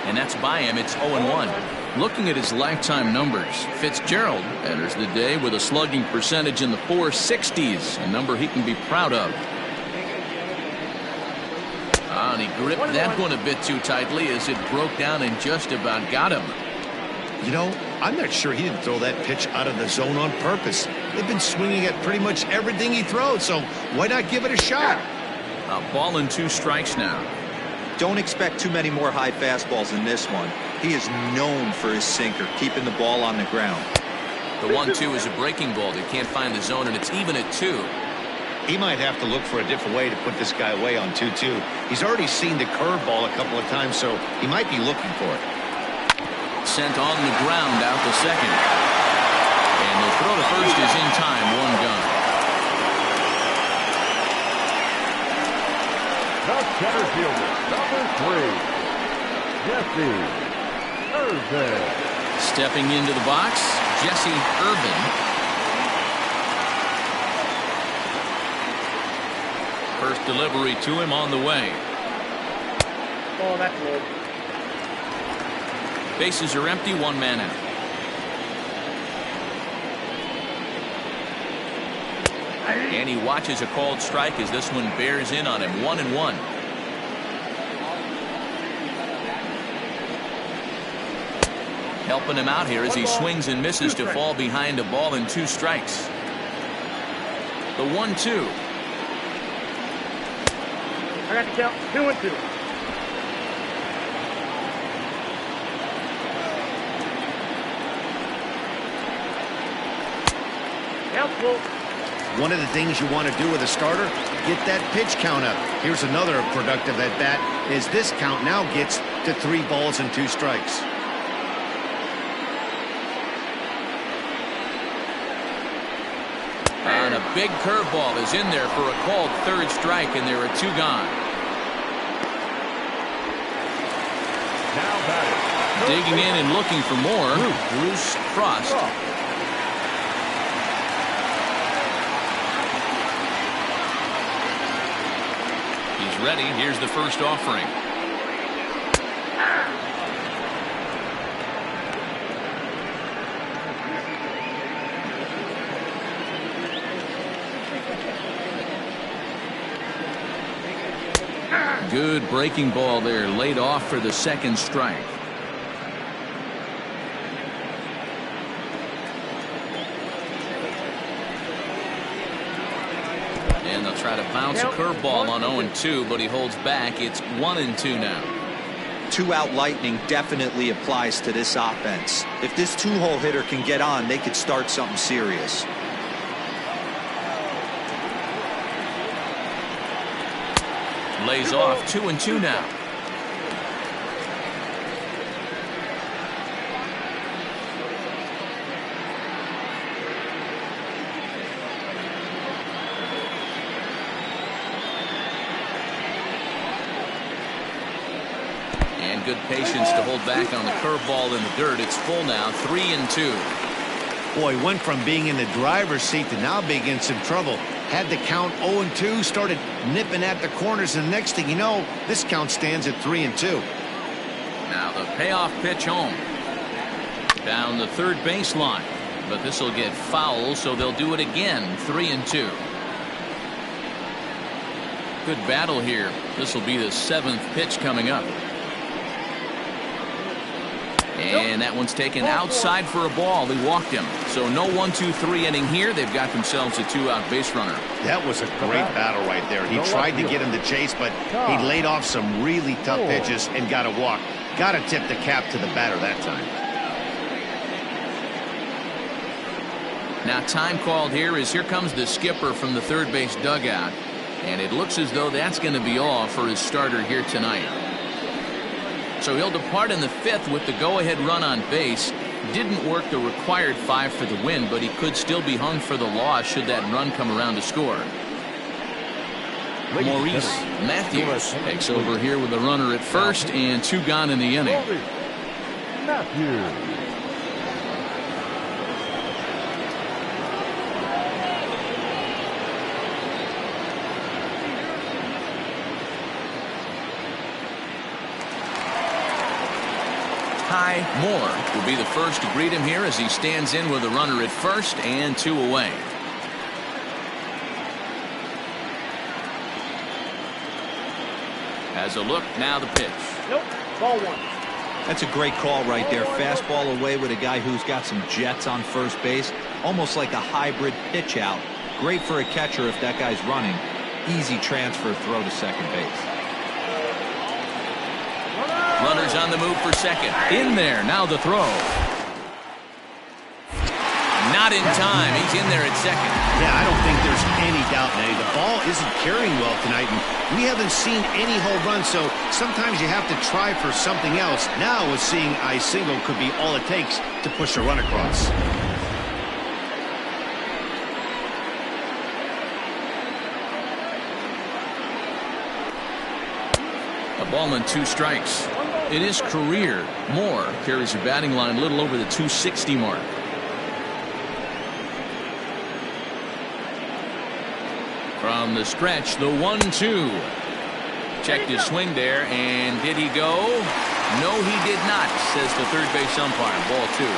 And that's by him. It's 0-1. Looking at his lifetime numbers, Fitzgerald enters the day with a slugging percentage in the 460s, a number he can be proud of. And he gripped that one a bit too tightly as it broke down and just about got him. You know, I'm not sure he didn't throw that pitch out of the zone on purpose. They've been swinging at pretty much everything he throws, so why not give it a shot? A ball and 2 strikes now. Don't expect too many more high fastballs in this one. He is known for his sinker, keeping the ball on the ground. The 1-2 is a breaking ball. They can't find the zone, and it's even at 2. He might have to look for a different way to put this guy away on 2-2. He's already seen the curveball a couple of times, so he might be looking for it. Sent on the ground out to second. And the throw to first is in time. 1 gone. The center fielder, number 3, Jesse Irvin. Stepping into the box, Jesse Irvin. First delivery to him on the way. Oh, that's low. Bases are empty, 1 man out. And he watches a called strike as this one bears in on him. 1-1. Helping him out here as he swings and misses to fall behind a ball and 2 strikes. The 1-2. I got to count 2-2. Helpful. One of the things you want to do with a starter, get that pitch count up. Here's another productive at bat, is this count now gets to 3 balls and 2 strikes. And a big curveball is in there for a called 3rd strike, and there are 2 gone. Now batting. Digging in and looking for more, Bruce Frost. He's ready. Here's the first offering. Good breaking ball there, laid off for the 2nd strike. And they'll try to bounce a curveball on 0-2, but he holds back. It's 1-2 now. 2-out lightning definitely applies to this offense. If this 2-hole hitter can get on, they could start something serious. Lays off. 2-2 now. And good patience to hold back on the curveball in the dirt. It's full now. 3-2. Boy, went from being in the driver's seat to now being in some trouble. Had the count 0-2, started nipping at the corners, and the next thing you know, this count stands at 3-2. Now the payoff pitch home. Down the 3rd baseline. But this will get foul, so they'll do it again. 3-2. Good battle here. This will be the 7th pitch coming up. And that one's taken outside for a ball. He walked him. So no 1-2-3 inning here. They've got themselves a 2-out base runner. That was a great battle right there. He tried to get him to chase, but he laid off some really tough pitches and got a walk. Got to tip the cap to the batter that time. Now time called here is here comes the skipper from the 3rd base dugout. And it looks as though that's going to be all for his starter here tonight. So he'll depart in the 5th with the go-ahead run on base. Didn't work the required 5 for the win, but he could still be hung for the loss should that run come around to score. Maurice Matthews takes over here with a runner at first and 2 gone in the inning. Matthews. Ty Moore will be the first to greet him here as he stands in with a runner at first and 2 away. Has a look, now the pitch. Nope, ball 1. That's a great call right there. Fastball away with a guy who's got some jets on first base. Almost like a hybrid pitch out. Great for a catcher if that guy's running. Easy transfer throw to second base. Runners on the move for second. In there, now the throw. Not in time. He's in there at second. Yeah, I don't think there's any doubt, Nate. The ball isn't carrying well tonight, and we haven't seen any home runs, so sometimes you have to try for something else. Now, with seeing I single could be all it takes to push a run across. A ball and 2 strikes. In his career, Moore carries a batting line a little over the 260 mark. From the stretch, the 1-2. Checked his swing there, and did he go? No, he did not, says the third base umpire. Ball 2.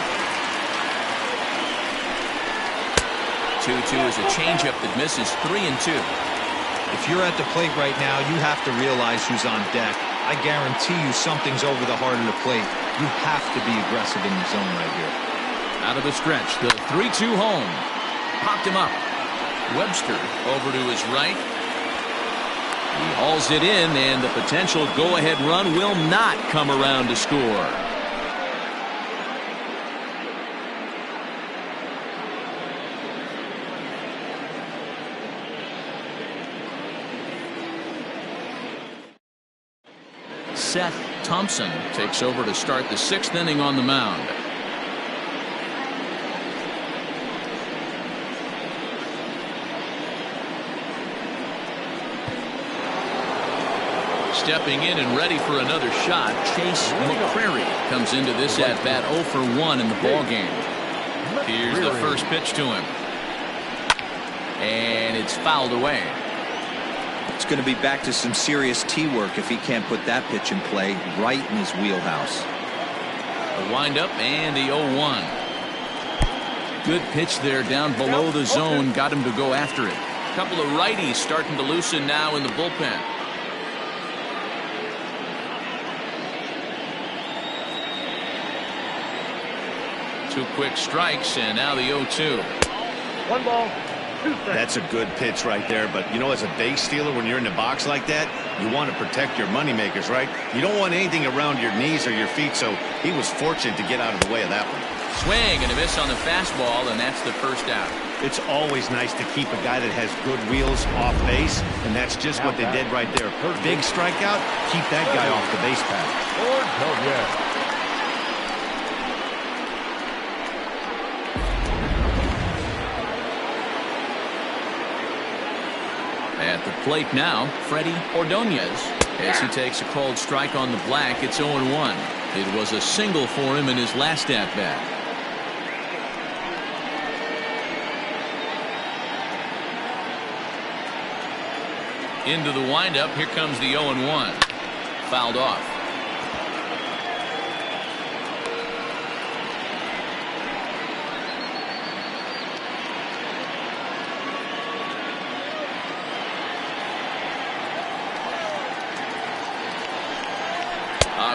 2-2 is a changeup that misses. 3-2. If you're at the plate right now, you have to realize who's on deck. I guarantee you something's over the heart of the plate. You have to be aggressive in the zone right here. Out of the stretch, the 3-2 home. Popped him up. Webster over to his right. He hauls it in, and the potential go-ahead run will not come around to score. Seth Thompson takes over to start the 6th inning on the mound. Stepping in and ready for another shot, Chase McCrary comes into this at-bat 0 for 1 in the ballgame. Here's the first pitch to him. And it's fouled away. It's going to be back to some serious tee work if he can't put that pitch in play right in his wheelhouse. The windup and the 0-1. Good pitch there down below the zone. Got him to go after it. A couple of righties starting to loosen now in the bullpen. Two quick strikes, and now the 0-2. 1 ball. That's a good pitch right there, but you know, as a base stealer, when you're in the box like that, you want to protect your moneymakers, right? You don't want anything around your knees or your feet, so he was fortunate to get out of the way of that one. Swing and a miss on the fastball, and that's the first out. It's always nice to keep a guy that has good wheels off base, and that's just what they did right there. Big strikeout, keep that guy off the base path. At the plate now, Freddie Ordonez, as he takes a called strike on the black. It's 0-1. It was a single for him in his last at-bat. Into the windup. Here comes the 0-1. Fouled off.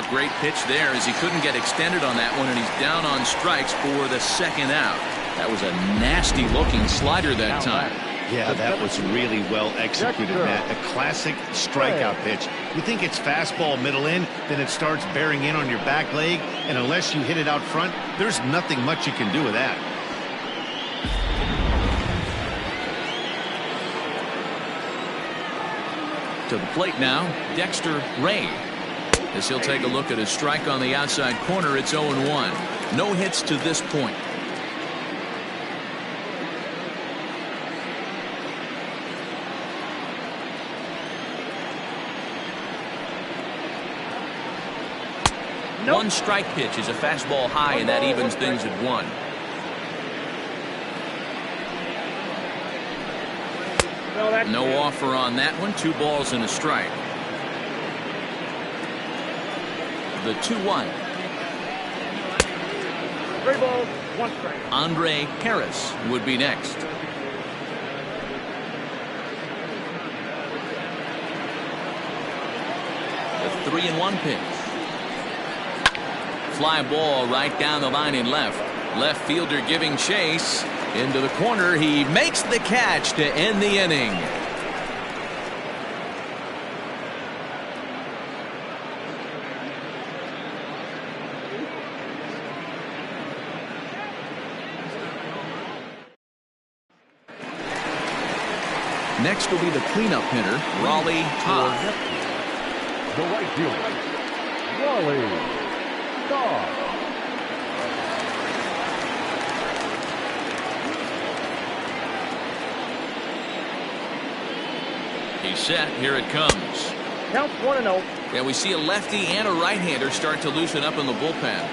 Great pitch there as he couldn't get extended on that one, and he's down on strikes for the 2nd out. That was a nasty looking slider that time. Yeah, that was really well executed, Matt. A classic strikeout pitch. You think it's fastball middle in, then it starts bearing in on your back leg, and unless you hit it out front, there's nothing much you can do with that. To the plate now, Dexter Ray. As he'll take a look at a strike on the outside corner. It's 0-1. No hits to this point. Nope. 1 strike pitch is a fastball high, and that evens things at 1. No offer on that one. 2 balls and a strike. The 2-1. 3 balls, 1 strike. Andre Harris would be next. The 3-1 pitch. Fly ball right down the line in left. Left fielder giving chase. Into the corner. He makes the catch to end the inning. Next will be the cleanup hitter, Raleigh Todd. The right fielder, Raleigh Todd. He's set. Here it comes. Count 1-0. And we see a lefty and a right-hander start to loosen up in the bullpen.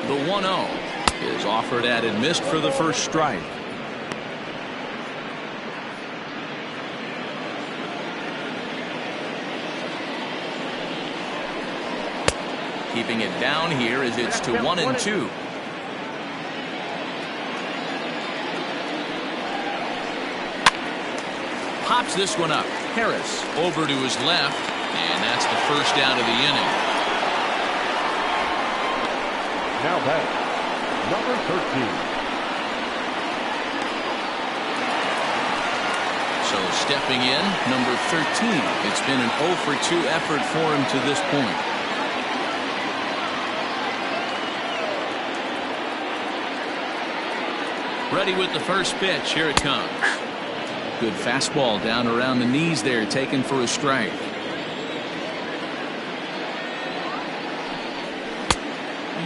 The 1-0 is offered at and missed for the first strike. Keeping it down here as it's to 1-2. Pops this one up. Harris over to his left, and that's the first down of the inning. Now back, number 13. So stepping in, number 13. It's been an 0 for 2 effort for him to this point. Ready with the first pitch. Here it comes. Good fastball down around the knees there, taken for a strike.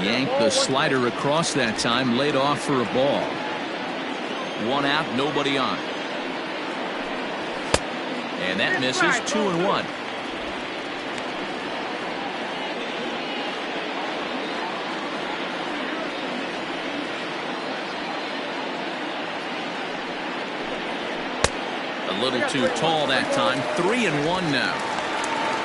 Yanked the slider across that time, laid off for a ball. One out, nobody on. And that misses. 2-1. A little too tall that time. 3-1 now.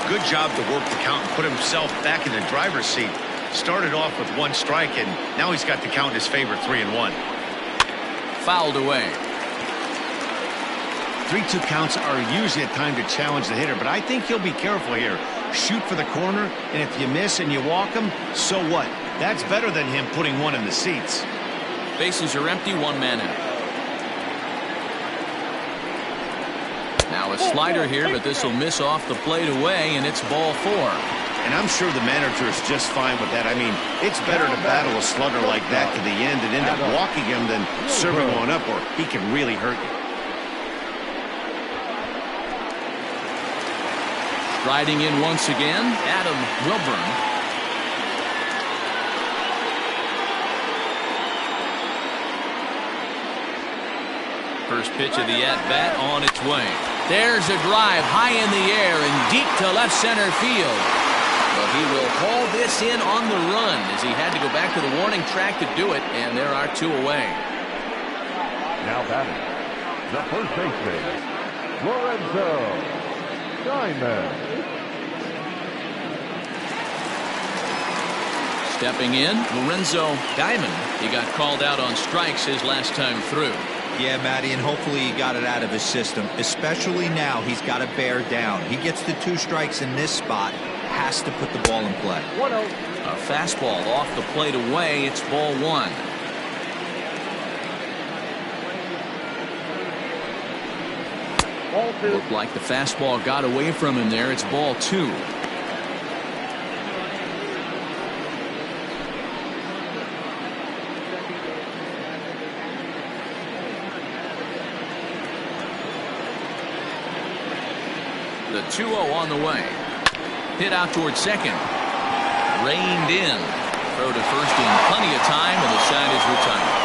Good job to work the count and put himself back in the driver's seat. Started off with 1 strike, and now he's got the count in his favor, 3-1. Fouled away. 3-2 counts are usually a time to challenge the hitter, but I think he'll be careful here. Shoot for the corner, and if you miss and you walk him, so what? That's better than him putting 1 in the seats. Bases are empty, 1 man out. Now a slider here, but this will miss off the plate away, and it's ball 4. And I'm sure the manager is just fine with that. I mean, it's better to battle a slugger like that to the end and end up walking him than serving one up, or he can really hurt you. Riding in once again, Adam Wilburn. First pitch of the at-bat on its way. There's a drive high in the air and deep to left center field. But he will haul this in on the run as he had to go back to the warning track to do it, and there are 2 away. Now batting, the first baseman, Lorenzo Diamond. Stepping in, Lorenzo Diamond. He got called out on strikes his last time through. Yeah, Matty, and hopefully he got it out of his system. Especially now, he's got to bear down. He gets the 2 strikes in this spot, has to put the ball in play. 1-0. A fastball off the plate away. It's ball 1. Ball 2. Looked like the fastball got away from him there. It's ball 2. The 2-0 on the way. Hit out towards second. Reined in. Throw to first in plenty of time, and the side is retired.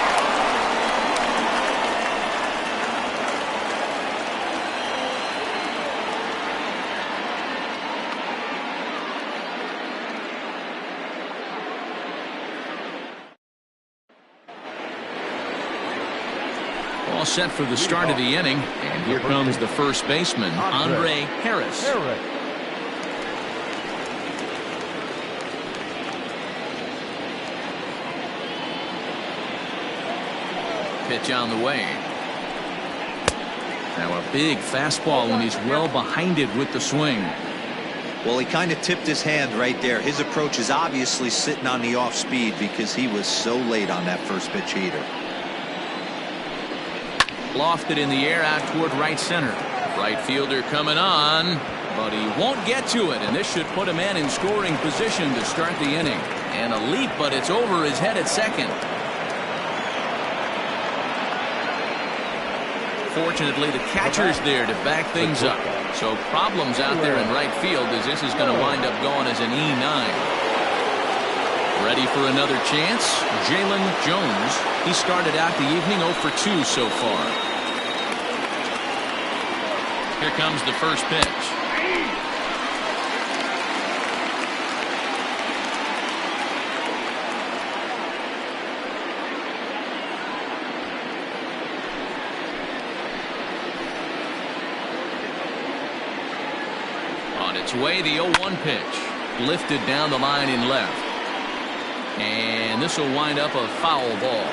All set for the start of the inning, and here comes the first baseman, Andre Harris. Pitch on the way. Now a big fastball when he's well behind it with the swing. Well, he kind of tipped his hand right there. His approach is obviously sitting on the off speed because he was so late on that first pitch heater. Lofted in the air out toward right center. Right fielder coming on. but he won't get to it, and this should put a man in scoring position to start the inning. And a leap, but it's over his head at second. Fortunately, the catcher's there to back things up. So problems out there in right field, as this is going to wind up going as an E9. Ready for another chance? Jalen Jones. He started out the evening 0 for 2 so far. Here comes the first pitch. On its way, the 0-1 pitch. Lifted down the line in left. And this will wind up a foul ball.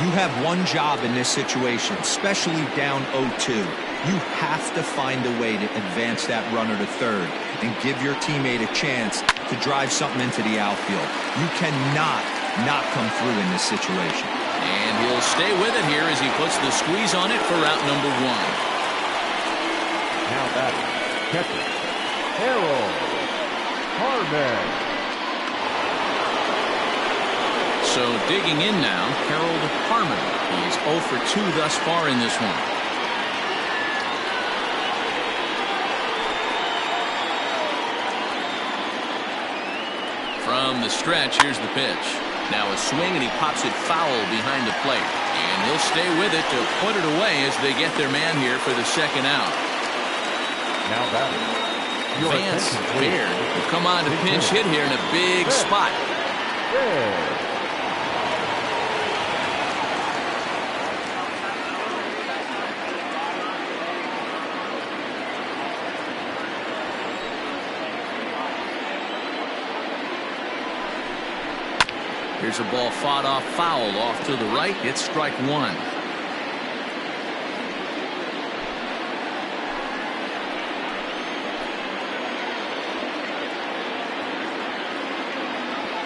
You have one job in this situation, especially down 0-2. You have to find a way to advance that runner to third and give your teammate a chance to drive something into the outfield. You cannot not come through in this situation. And he'll stay with it here as he puts the squeeze on it for out number 1. Now batting, catcher, Harold Harmon. So digging in now, Harold Harmon. He's 0 for 2 thus far in this one. From the stretch, here's the pitch. Now a swing, and he pops it foul behind the plate. And he'll stay with it to put it away as they get their man here for the second out. Now batting, Vance Baird will come on to pinch hit here in a big spot. Here's a ball fought off foul off to the right. It's strike 1.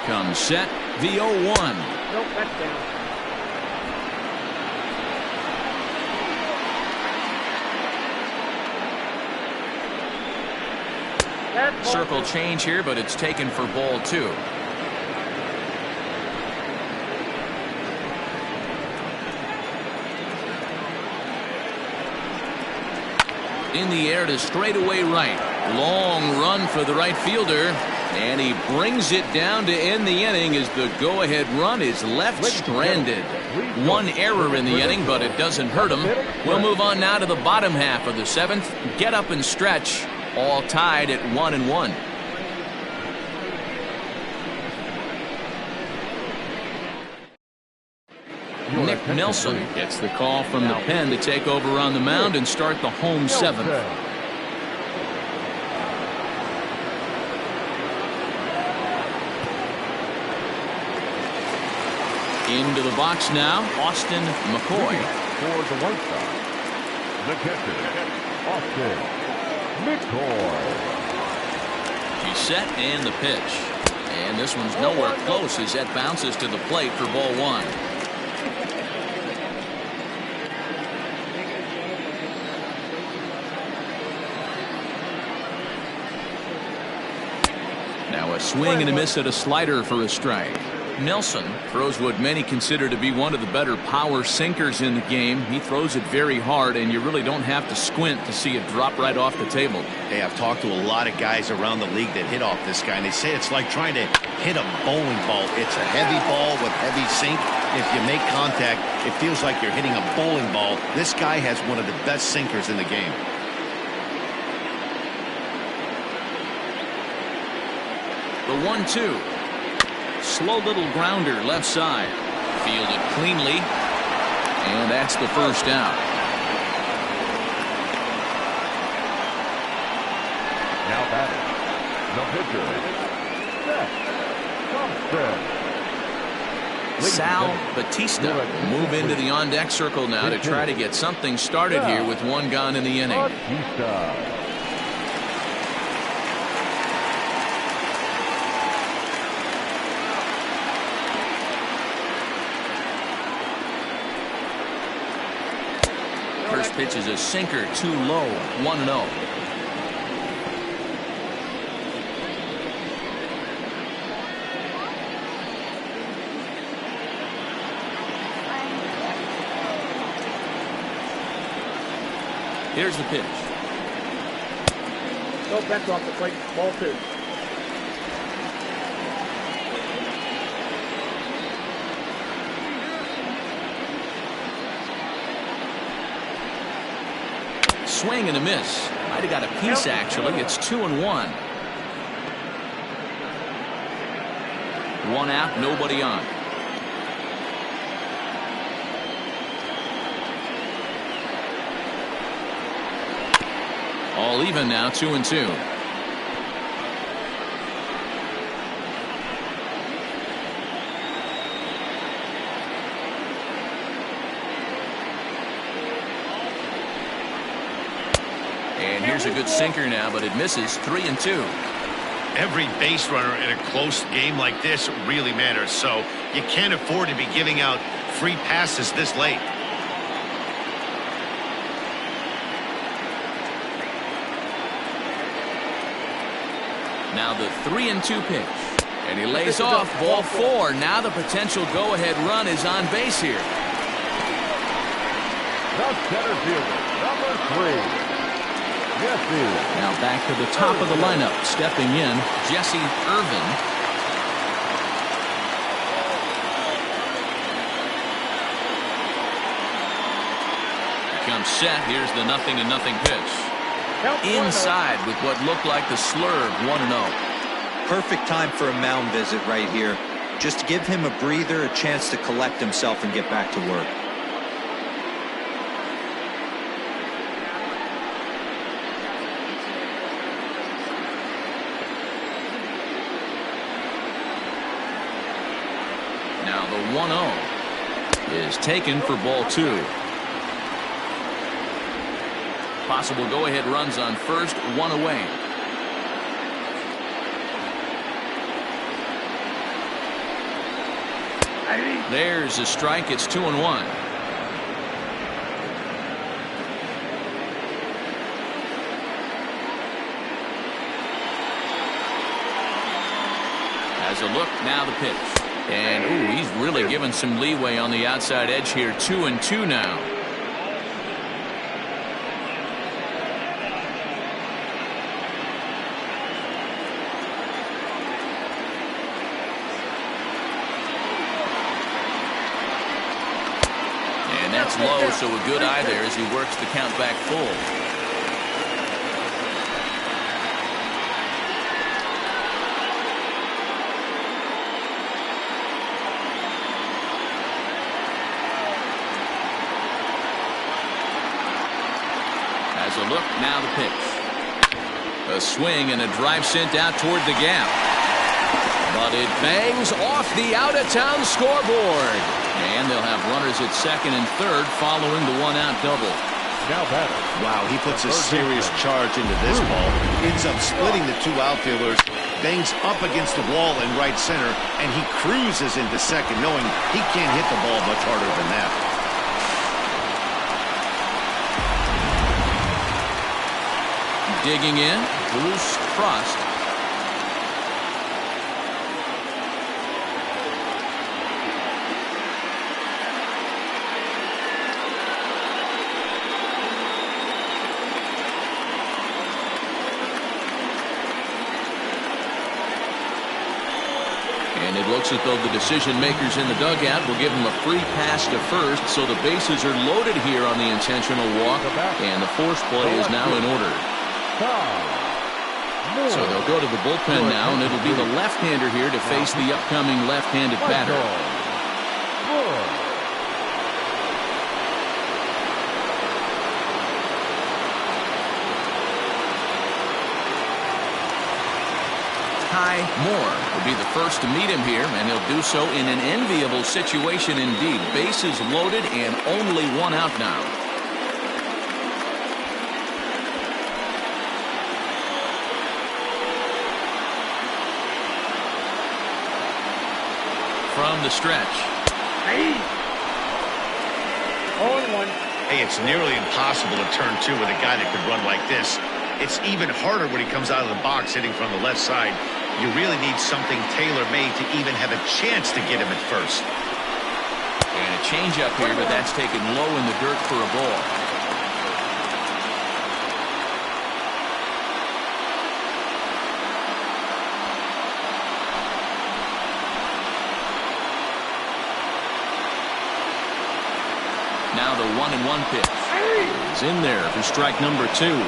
Comes set, the 0-1. Nope, that's down. Circle change here, but it's taken for ball 2. In the air to straightaway right. Long run for the right fielder. And he brings it down to end the inning as the go-ahead run is left stranded. One error in the inning, but it doesn't hurt him. We'll move on now to the bottom half of the 7th. Get up and stretch. All tied at 1-1. Nick Nelson gets the call from the pen to take over on the mound and start the home 7th. Into the box now, Austin McCoy. For the White Sox, the catcher, Austin McCoy. He's set, and the pitch. And this one's nowhere close as that bounces to the plate for ball 1. Now a swing and a miss at a slider for a strike. Nelson throws what many consider to be one of the better power sinkers in the game. He throws it very hard, and you really don't have to squint to see it drop right off the table. Hey, I've talked to a lot of guys around the league that hit off this guy, and they say it's like trying to hit a bowling ball. It's a heavy ball with heavy sink. If you make contact, it feels like you're hitting a bowling ball. This guy has one of the best sinkers in the game. The 1-2. Slow little grounder left side. Fielded cleanly. And that's the first out. Now batting, the pitcher, Sal Batista move into the on-deck circle now to try to get something started here with one gone in the inning. Batista. First pitch is a sinker, too low, 1-0. Here's the pitch. Nope, that's off the plate. Ball 2. Swing and a miss. Might have got a piece, actually. It's 2-1. 1 out, nobody on. All even now, 2-2. And here's a good sinker now, but it misses. 3-2. Every base runner in a close game like this really matters, so you can't afford to be giving out free passes this late. Now the 3-2 pitch. And he lays off. Ball 4. Now the potential go-ahead run is on base here. The center fielder, number 3. Now back to the top of the lineup. Stepping in, Jesse Irvin. Comes set. Here's the 0-0 pitch. Inside with what looked like the slurve. 1-0. Perfect time for a mound visit right here. Just give him a breather, a chance to collect himself and get back to work. Now the 1-0 is taken for ball 2. Possible go-ahead runs on first, 1 away. There's a strike. It's 2-1. Has a look. Now the pitch. And, ooh, he's really given some leeway on the outside edge here. 2-2 now. And that's low, so a good eye there as he works the count back full. A look, now the pitch. A swing and a drive sent out toward the gap. But it bangs off the out-of-town scoreboard. And they'll have runners at second and third following the one-out double. Now batter. Wow, he puts a serious charge into this ball. Ends up splitting the 2 outfielders. Bangs up against the wall in right center. And he cruises into second, knowing he can't hit the ball much harder than that. Digging in, Bruce Frost. And it looks as though the decision makers in the dugout will give him a free pass to first, so the bases are loaded here on the intentional walk, and the force play is now in order. So they'll go to the bullpen now, and it'll be the left-hander here to face the upcoming left-handed batter. Ty Moore will be the first to meet him here, and he'll do so in an enviable situation indeed. Bases loaded and only 1 out now. From the stretch. Hey. 0-1. Hey, it's nearly impossible to turn 2 with a guy that could run like this. It's even harder when he comes out of the box hitting from the left side. You really need something tailor-made to even have a chance to get him at first. And a changeup here, but that's taken low in the dirt for a ball. 1-1 pitch. He's in there for strike number 2.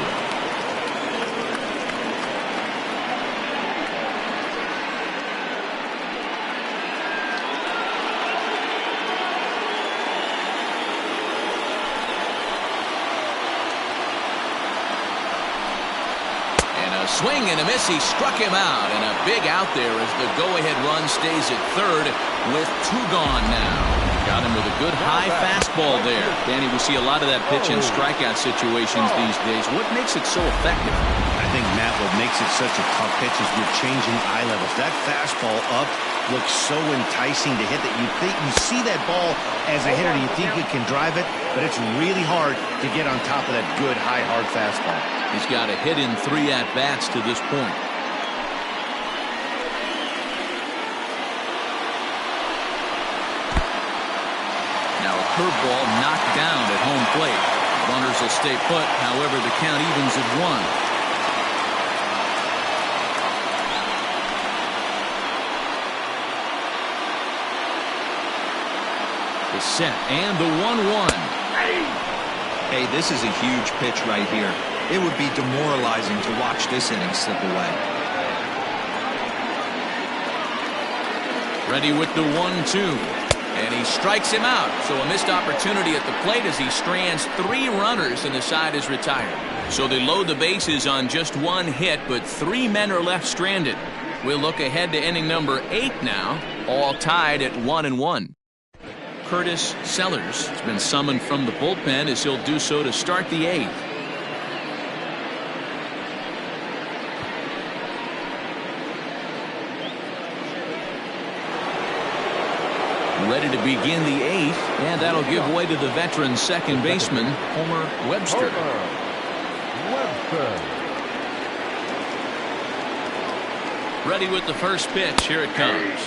Swing and a miss. He struck him out, and a big out there as the go-ahead run stays at third with 2 gone now. Got him with a good high fastball there. Danny, we see a lot of that pitch in strikeout situations these days. What makes it so effective? I think, Matt, what makes it such a tough pitch is we're changing eye levels. That fastball up looks so enticing to hit that you see that ball as a hitter, you think you can drive it, but it's really hard to get on top of that good high hard fastball. He's got a hit in 3 at-bats to this point. Now a curveball knocked down at home plate. Runners will stay put, however the count evens at 1. The set and the 1-1. Hey, this is a huge pitch right here. It would be demoralizing to watch this inning slip away. Ready with the 1-2. And he strikes him out. So a missed opportunity at the plate as he strands 3 runners and the side is retired. So they load the bases on just 1 hit, but 3 men are left stranded. We'll look ahead to inning number 8 now, all tied at 1-1. Curtis Sellers has been summoned from the bullpen as he'll do so to start the 8th. Ready to begin the 8th, and that'll give way to the veteran second baseman, Homer Webster. Ready with the first pitch. Here it comes.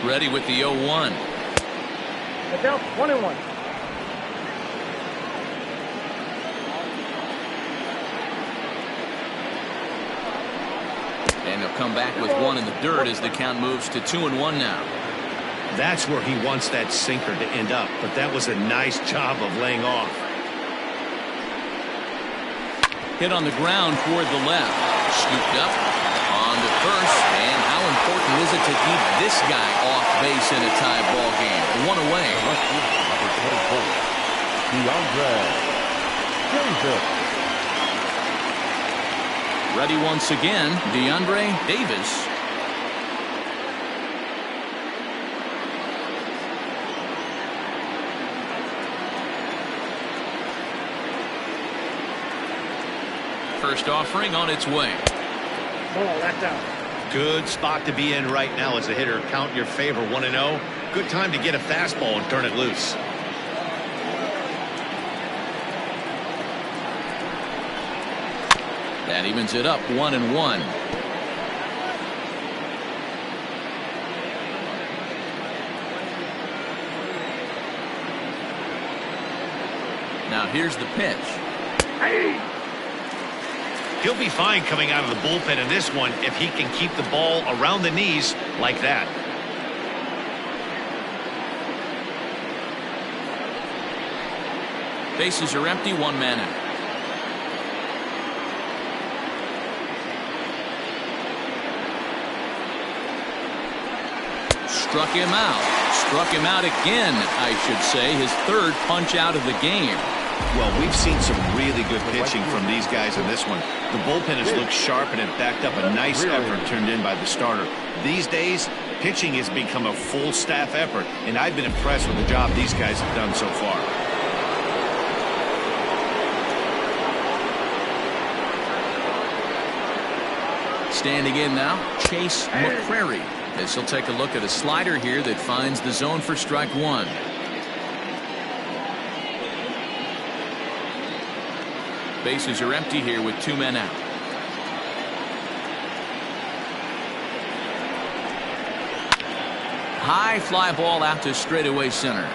Ready with the 0-1. Get down, 1-1. And he'll come back with 1 in the dirt as the count moves to 2-1 now. That's where he wants that sinker to end up, but that was a nice job of laying off. Hit on the ground toward the left. Scooped up on to first, and how important is it to keep this guy off base in a tie ball game? 1 away. Ready once again, DeAndre Davis. First offering on its way. Ball, that down. Good spot to be in right now as a hitter. Count your favor, 1-0. Good time to get a fastball and turn it loose. That evens it up 1-1. Now here's the pitch. He'll be fine coming out of the bullpen in this one if he can keep the ball around the knees like that. Bases are empty, 1 man out. Struck him out. Struck him out again, I should say. His 3rd punch out of the game. Well, we've seen some really good pitching from these guys in this one. The bullpen has looked sharp and it backed up a nice effort turned in by the starter. These days, pitching has become a full staff effort, and I've been impressed with the job these guys have done so far. Standing in now, Chase McCrary, as he'll take a look at a slider here that finds the zone for strike 1. Bases are empty here with 2 men out. High fly ball out to straightaway center.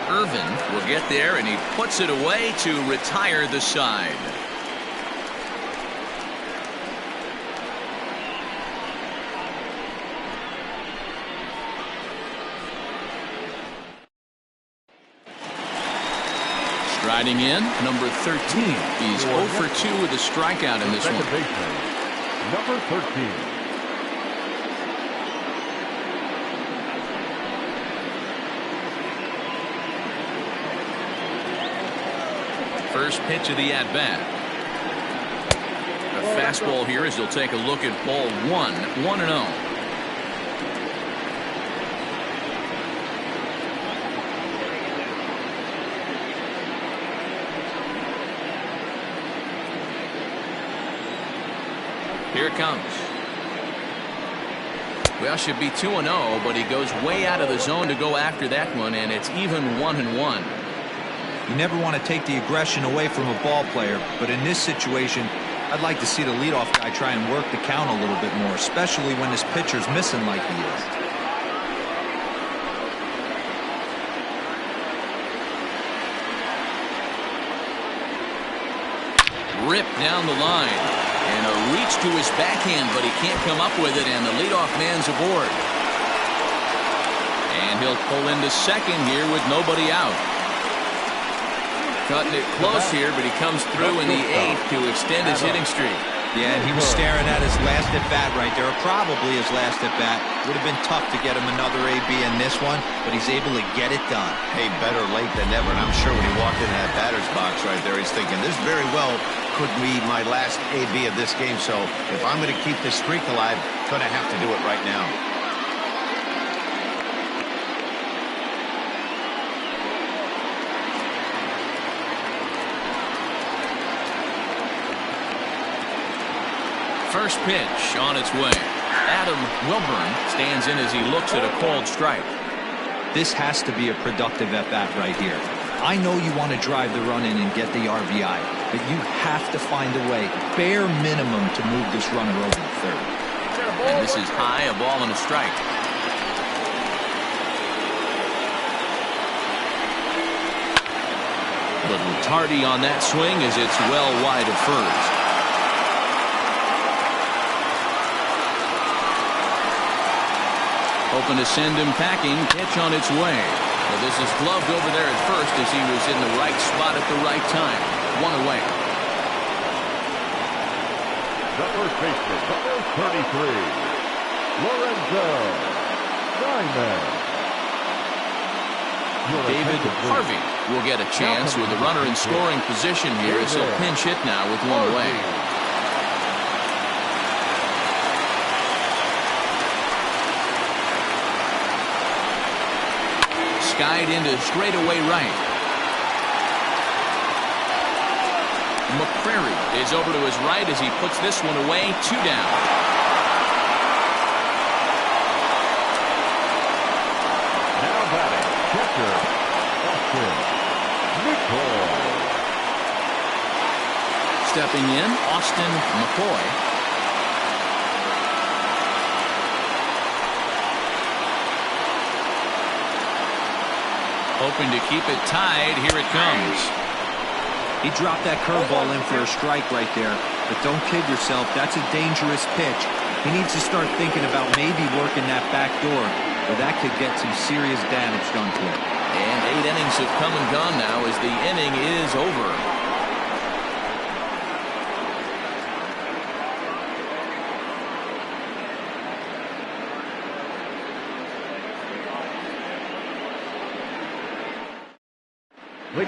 Irvin will get there, and he puts it away to retire the side. Riding in, number 13. He's 0 for 2 with a strikeout in this one. Baseman, number 13. First pitch of the at-bat. A fastball here as he'll take a look at ball 1, 1-0. Here it comes. Well, should be 2-0, but he goes way out of the zone to go after that one, and it's even 1-1. You never want to take the aggression away from a ball player, but in this situation, I'd like to see the leadoff guy try and work the count a little bit more, especially when his pitcher's missing like he is. Ripped down the line. And a reach to his backhand, but he can't come up with it, and the leadoff man's aboard. And he'll pull into second here with nobody out. Cutting it close here, but he comes through in the 8th to extend his hitting streak. Yeah, and he was staring at his last at-bat right there, or probably his last at-bat. Would have been tough to get him another AB in this one, but he's able to get it done. Hey, better late than never, and I'm sure when he walked into that batter's box right there, he's thinking, this very well could be my last AB of this game, so if I'm going to keep this streak alive, going to have to do it right now. First pitch on its way. Adam Wilburn stands in as he looks at a called strike. This has to be a productive at-bat right here. I know you want to drive the run in and get the RBI, but you have to find a way, bare minimum, to move this runner over to third. And this is high, a ball and a strike. Little tardy on that swing as it's well wide of first. Hoping to send him packing. Pitch on its way. Well, this is gloved over there at first as he was in the right spot at the right time. 1 away. The first baseman, number 33, Lorenzo Diamond. David Harvey will get a chance with a runner in scoring position here as he'll pinch hit now with 1 away. Skied into straightaway right. McCrary is over to his right as he puts this one away. 2 down. Now batting, catcher, Austin McCoy. Stepping in, Austin McCoy. Hoping to keep it tied. Here it comes. He dropped that curveball in for a strike right there, but don't kid yourself. That's a dangerous pitch. He needs to start thinking about maybe working that back door, or that could get some serious damage done to it. And 8 innings have come and gone now as the inning is over.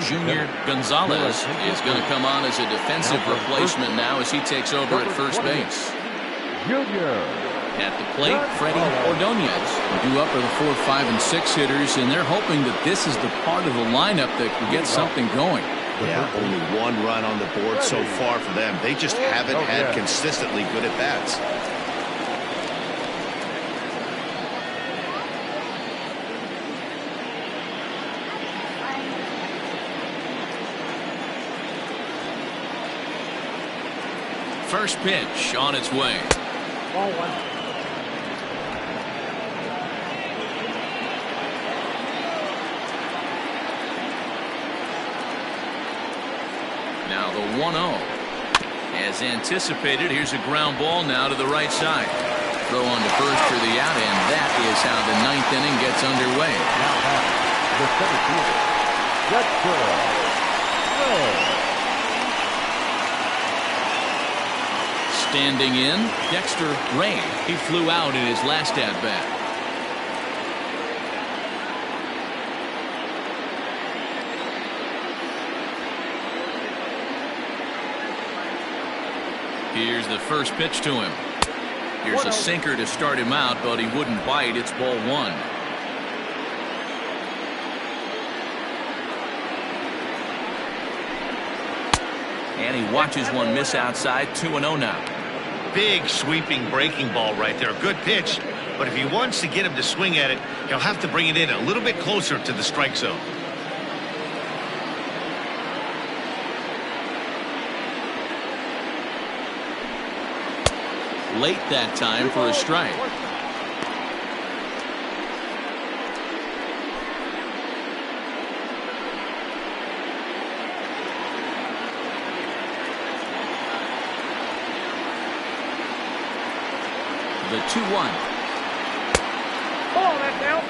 Junior Gonzalez is going to come on as a defensive replacement now as he takes over at first base. Junior. At the plate, Freddie Ordonez. Due up are the 4, 5, and 6 hitters, and they're hoping that this is the part of the lineup that can get something going. Yeah, only 1 run on the board so far for them. They just haven't had consistently good at-bats. First pitch on its way. Ball 1. Now the 1-0. As anticipated, here's a ground ball now to the right side. Throw on to first for the out, and that is how the 9th inning gets underway. Now the center fielder, Dexter Standing in, Dexter Ray. He flew out in his last at-bat. Here's the first pitch to him. Here's a sinker to start him out, but he wouldn't bite. It's ball one. And he watches one miss outside. 2-0 now. Big sweeping breaking ball right there. Good pitch. But if he wants to get him to swing at it, he'll have to bring it in a little bit closer to the strike zone. Late that time for a strike. The 2-1. Ball, that's out.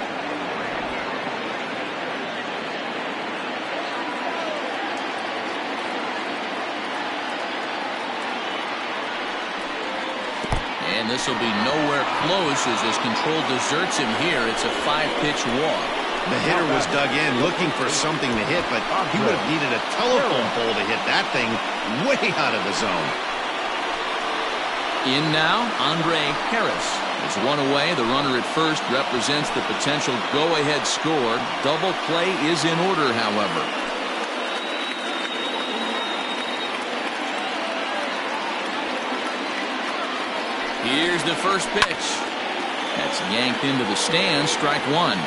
And this will be nowhere close as his control deserts him here. It's a 5-pitch walk. The hitter was dug in looking for something to hit, but he would have needed a telephone pole to hit that thing way out of the zone. In now, Andre Harris. There's one away. The runner at first represents the potential go-ahead score. Double play is in order, however. Here's the first pitch. That's yanked into the stands. Strike one.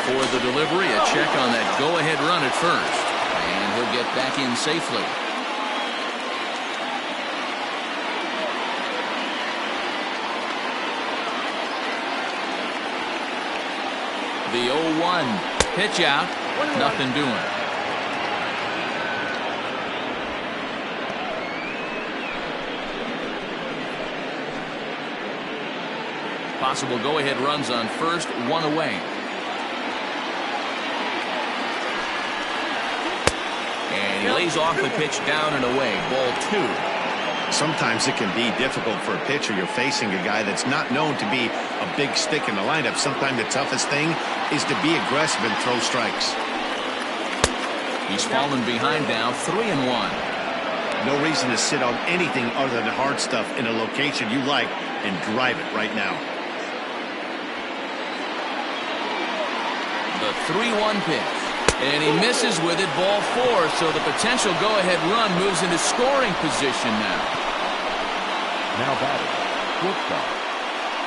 Before the delivery, a check on that go-ahead run at first. And he'll get back in safely. The 0-1. Pitch out. Nothing doing. Possible go-ahead runs on first. One away. And he lays off the pitch down and away. Ball two. Sometimes it can be difficult for a pitcher. You're facing a guy that's not known to be a big stick in the lineup. Sometimes the toughest thing is to be aggressive and throw strikes. He's fallen behind now. 3-1. No reason to sit on anything other than hard stuff in a location you like and drive it right now. The 3-1 pitch. And he misses with it. Ball four. So the potential go-ahead run moves into scoring position now. Now batting, shortstop,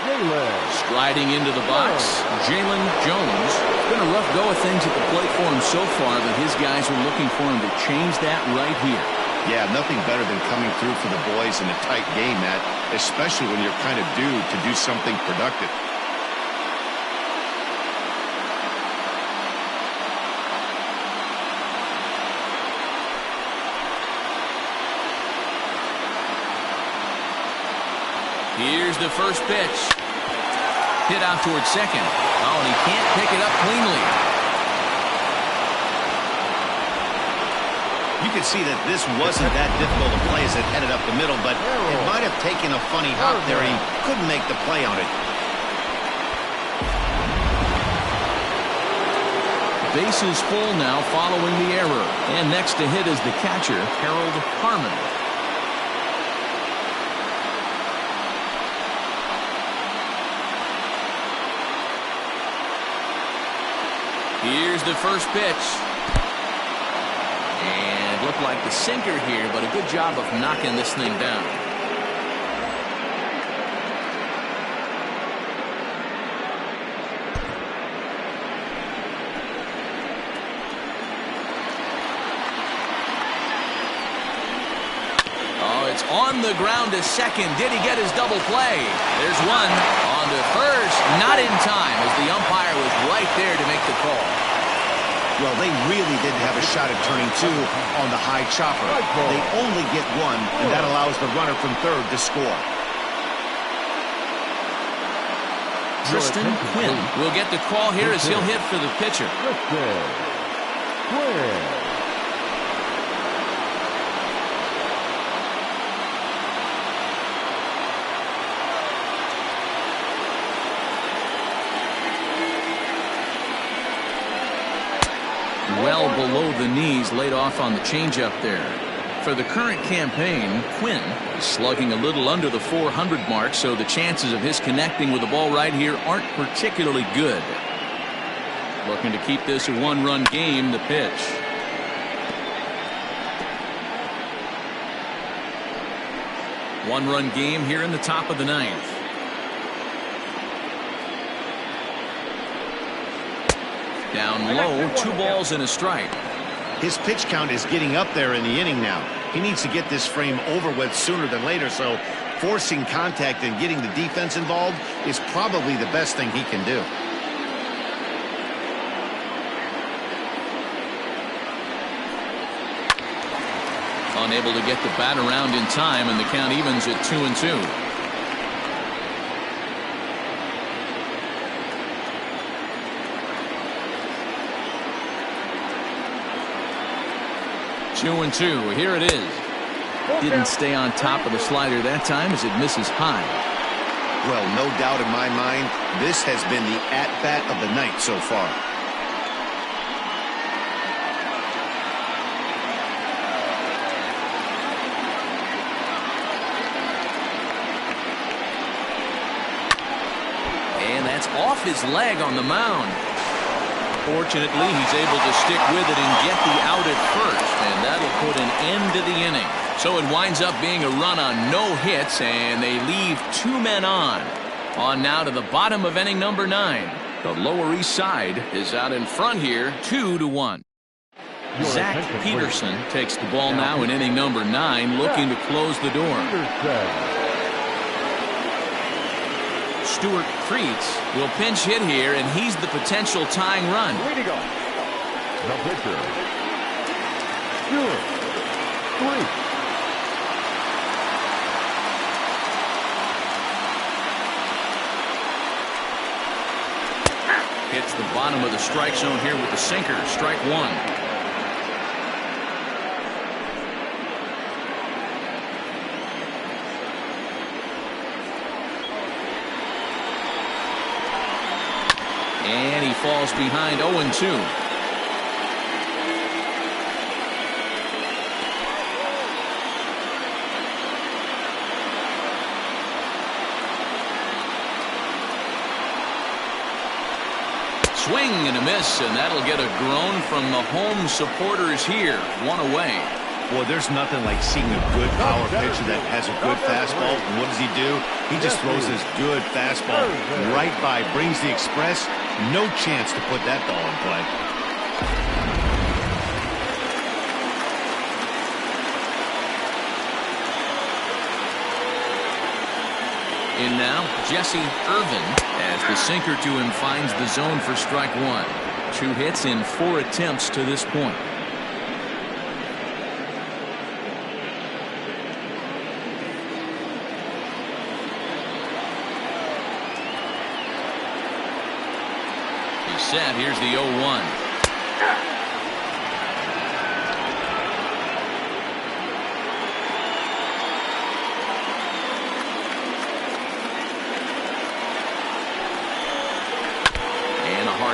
Jalen. Striding into the box, Jalen Jones. It's been a rough go of things at the plate for him so far, but his guys are looking for him to change that right here. Yeah, nothing better than coming through for the boys in a tight game, Matt, especially when you're kind of due to do something productive. Here's the first pitch. Hit out towards second. Oh, and he can't pick it up cleanly. You can see that this wasn't that difficult to play as it headed up the middle, but it might have taken a funny hop there. He couldn't make the play on it. Bases full now following the error. And next to hit is the catcher, Harold Harmon. Here's the first pitch. And looked like the sinker here, but a good job of knocking this thing down. Oh, it's on the ground to second. Did he get his double play? There's one. On to first. Not in time as the umpire was right there to make the call. Well, they really didn't have a shot at turning two on the high chopper. They only get one, and that allows the runner from third to score. Tristan Quinn will get the call here as he'll hit for the pitcher. Well below the knees, laid off on the changeup there. For the current campaign, Quinn is slugging a little under the 400 mark, so the chances of his connecting with the ball right here aren't particularly good. Looking to keep this a one-run game, the pitch. One-run game here in the top of the ninth. Down low, 2 balls and a strike. His pitch count is getting up there in the inning now. He needs to get this frame over with sooner than later, so forcing contact and getting the defense involved is probably the best thing he can do. Unable to get the bat around in time, and the count evens at 2-2. 2-2. Here it is. Didn't stay on top of the slider that time as it misses high. Well, no doubt in my mind, this has been the at-bat of the night so far. And that's off his leg on the mound. Fortunately, he's able to stick with it and get the out at first, and that'll put an end to the inning. So it winds up being a run on no hits, and they leave 2 men on. On now to the bottom of inning number 9. The Lower East Side is out in front here, 2-1. Zach Peterson takes the ball now in inning number 9, looking to close the door. Stuart Creets will pinch hit here, and he's the potential tying run. Way to go. The pitcher, Stuart Creets. Hits the bottom of the strike zone here with the sinker. Strike 1. And he falls behind 0-2. Swing and a miss, and that'll get a groan from the home supporters here. 1 away. Well, there's nothing like seeing a good power pitcher that has a good fastball. And what does he do? He just throws this good fastball right by, brings the express. No chance to put that ball in play. In now, Jesse Irvin, as the sinker to him finds the zone for strike 1. 2 hits in 4 attempts to this point. He's set. Here's the 0-1.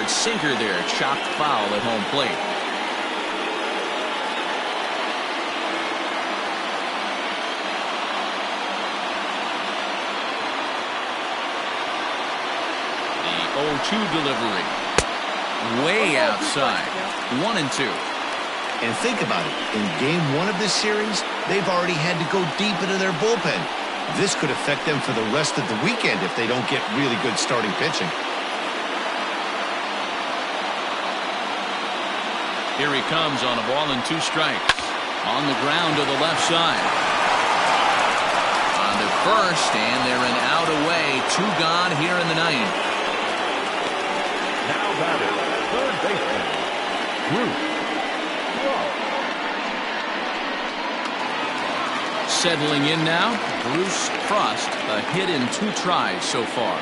Sinker there, chopped foul at home plate. The 0-2 delivery. Way outside. 1-2. And think about it. In game 1 of this series, they've already had to go deep into their bullpen. This could affect them for the rest of the weekend if they don't get really good starting pitching. Here he comes on a ball and 2 strikes. On the ground to the left side. On to first, and they're an out away. 2 gone here in the 9th. Now batting, third baseman, Bruce Frost. Settling in now, Bruce Frost. A hit in 2 tries so far.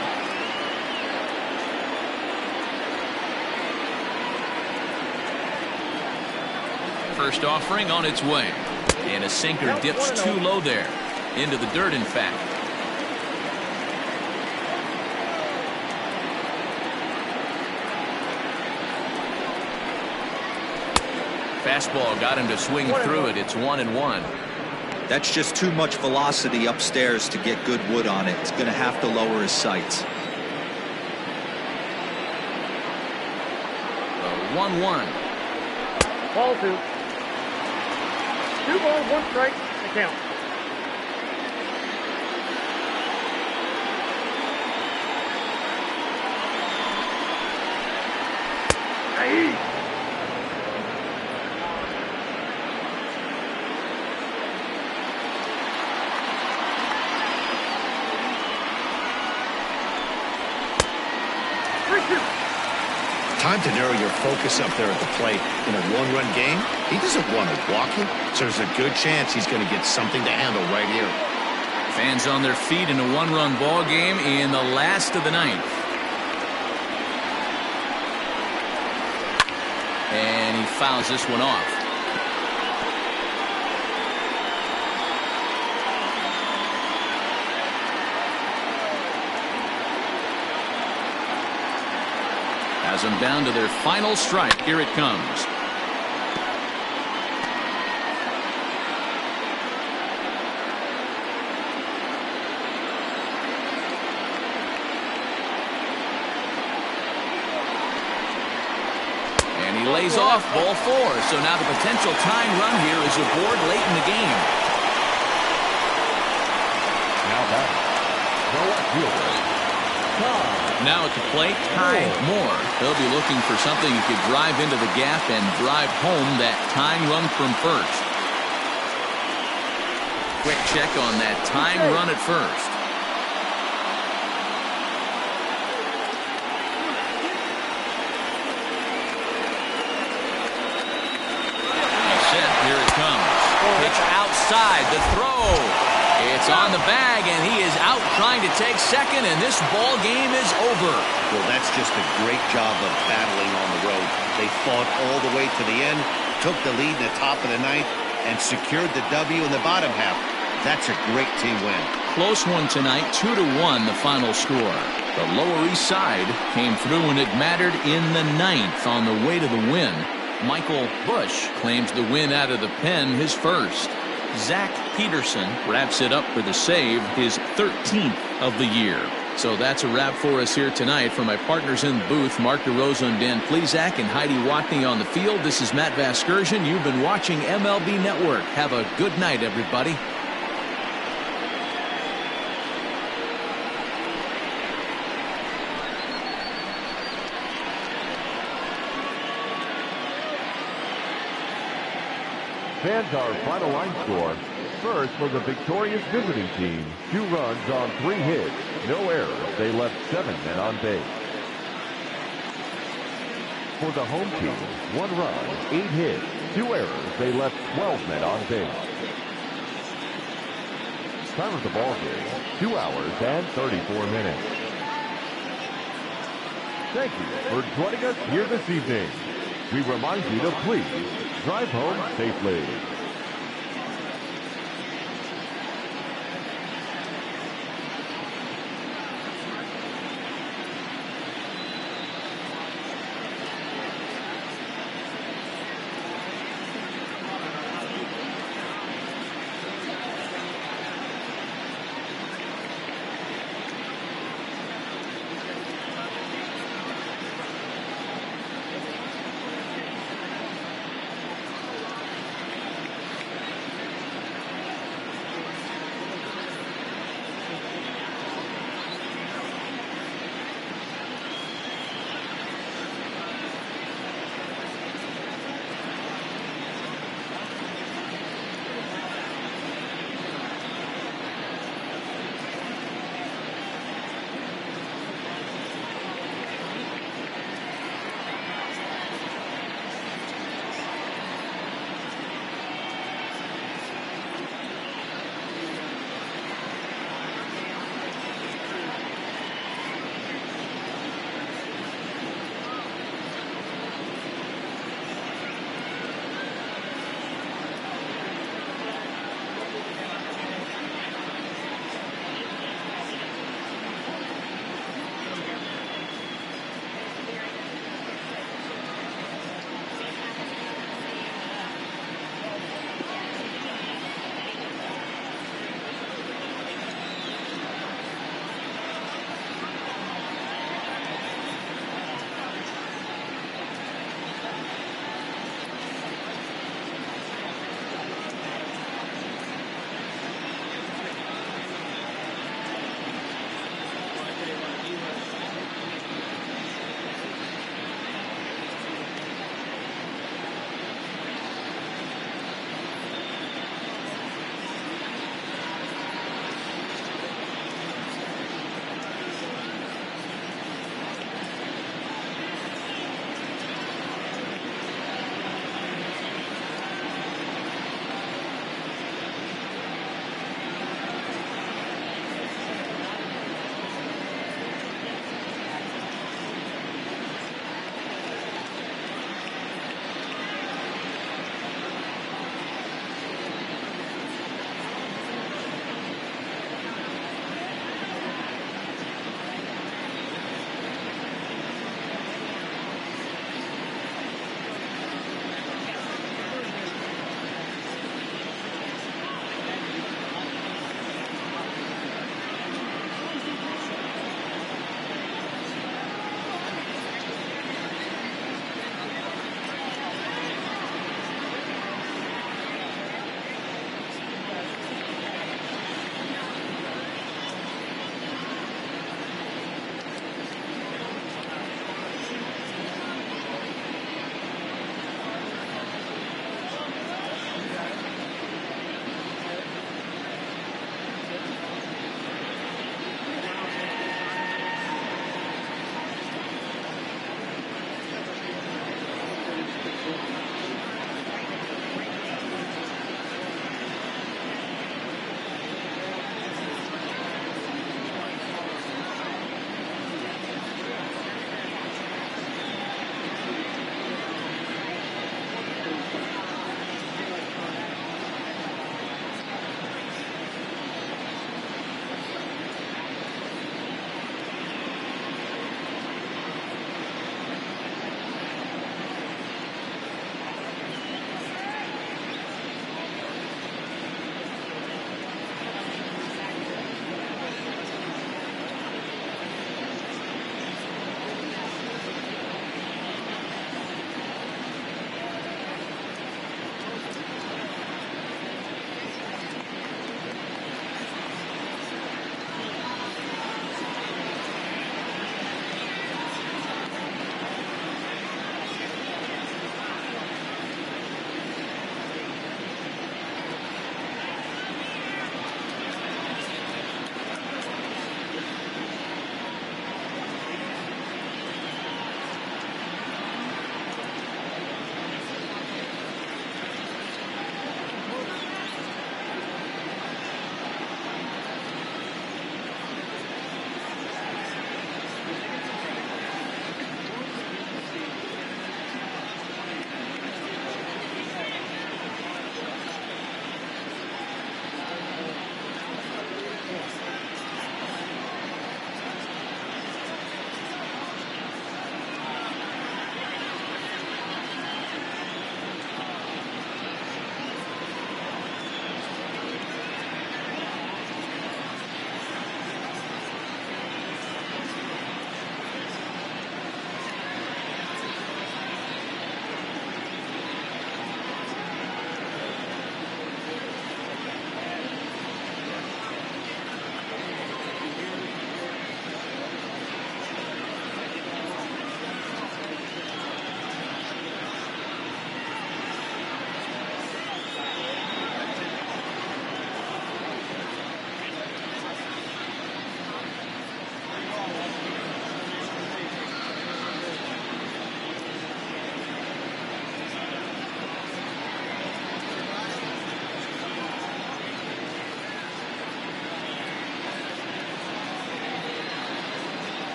First offering on its way. And a sinker dips too low there. Into the dirt, in fact. Fastball got him to swing through it. It's 1-1. That's just too much velocity upstairs to get good wood on it. It's going to have to lower his sights. 1-1. Ball 2. 2 balls, 1 strike. The count. Hey. Time to narrow your focus up there at the plate. In a one-run game, he doesn't want to walk you, so there's a good chance he's going to get something to handle right here. Fans on their feet in a one-run ball game in the last of the ninth. And he fouls this one off. Has them down to their final strike. Here it comes. And he lays off ball 4. So now the potential tying run here is aboard late in the game. Now batting, the left fielder, Ty. Now at the plate, Ty Moore. He'll be looking for something he could drive into the gap and drive home that tying run from first. Quick check on that tying run at first. Set, here it comes. Pitch outside, the throw. It's on the bag, and he is out trying to take second, and this ball game is over. Well, that's just a great job of battling on the road. They fought all the way to the end, took the lead in the top of the ninth, and secured the W in the bottom half. That's a great team win. Close one tonight, 2-1 the final score. The Lower East Side came through when it mattered in the ninth on the way to the win. Michael Bush claims the win out of the pen, his first. Zach Peterson wraps it up for the save, his 13th of the year. So that's a wrap for us here tonight. For my partners in the booth, Mark DeRosa and Dan Plesac and Heidi Watney on the field, this is Matt Vasgersian. You've been watching MLB Network. Have a good night, everybody. Fans, our final line score. First for the victorious visiting team, 2 runs on 3 hits, no errors. They left 7 men on base. For the home team, 1 run, 8 hits, 2 errors. They left 12 men on base. Time of the ball game, 2 hours and 34 minutes. Thank you for joining us here this evening. We remind you to please drive home safely.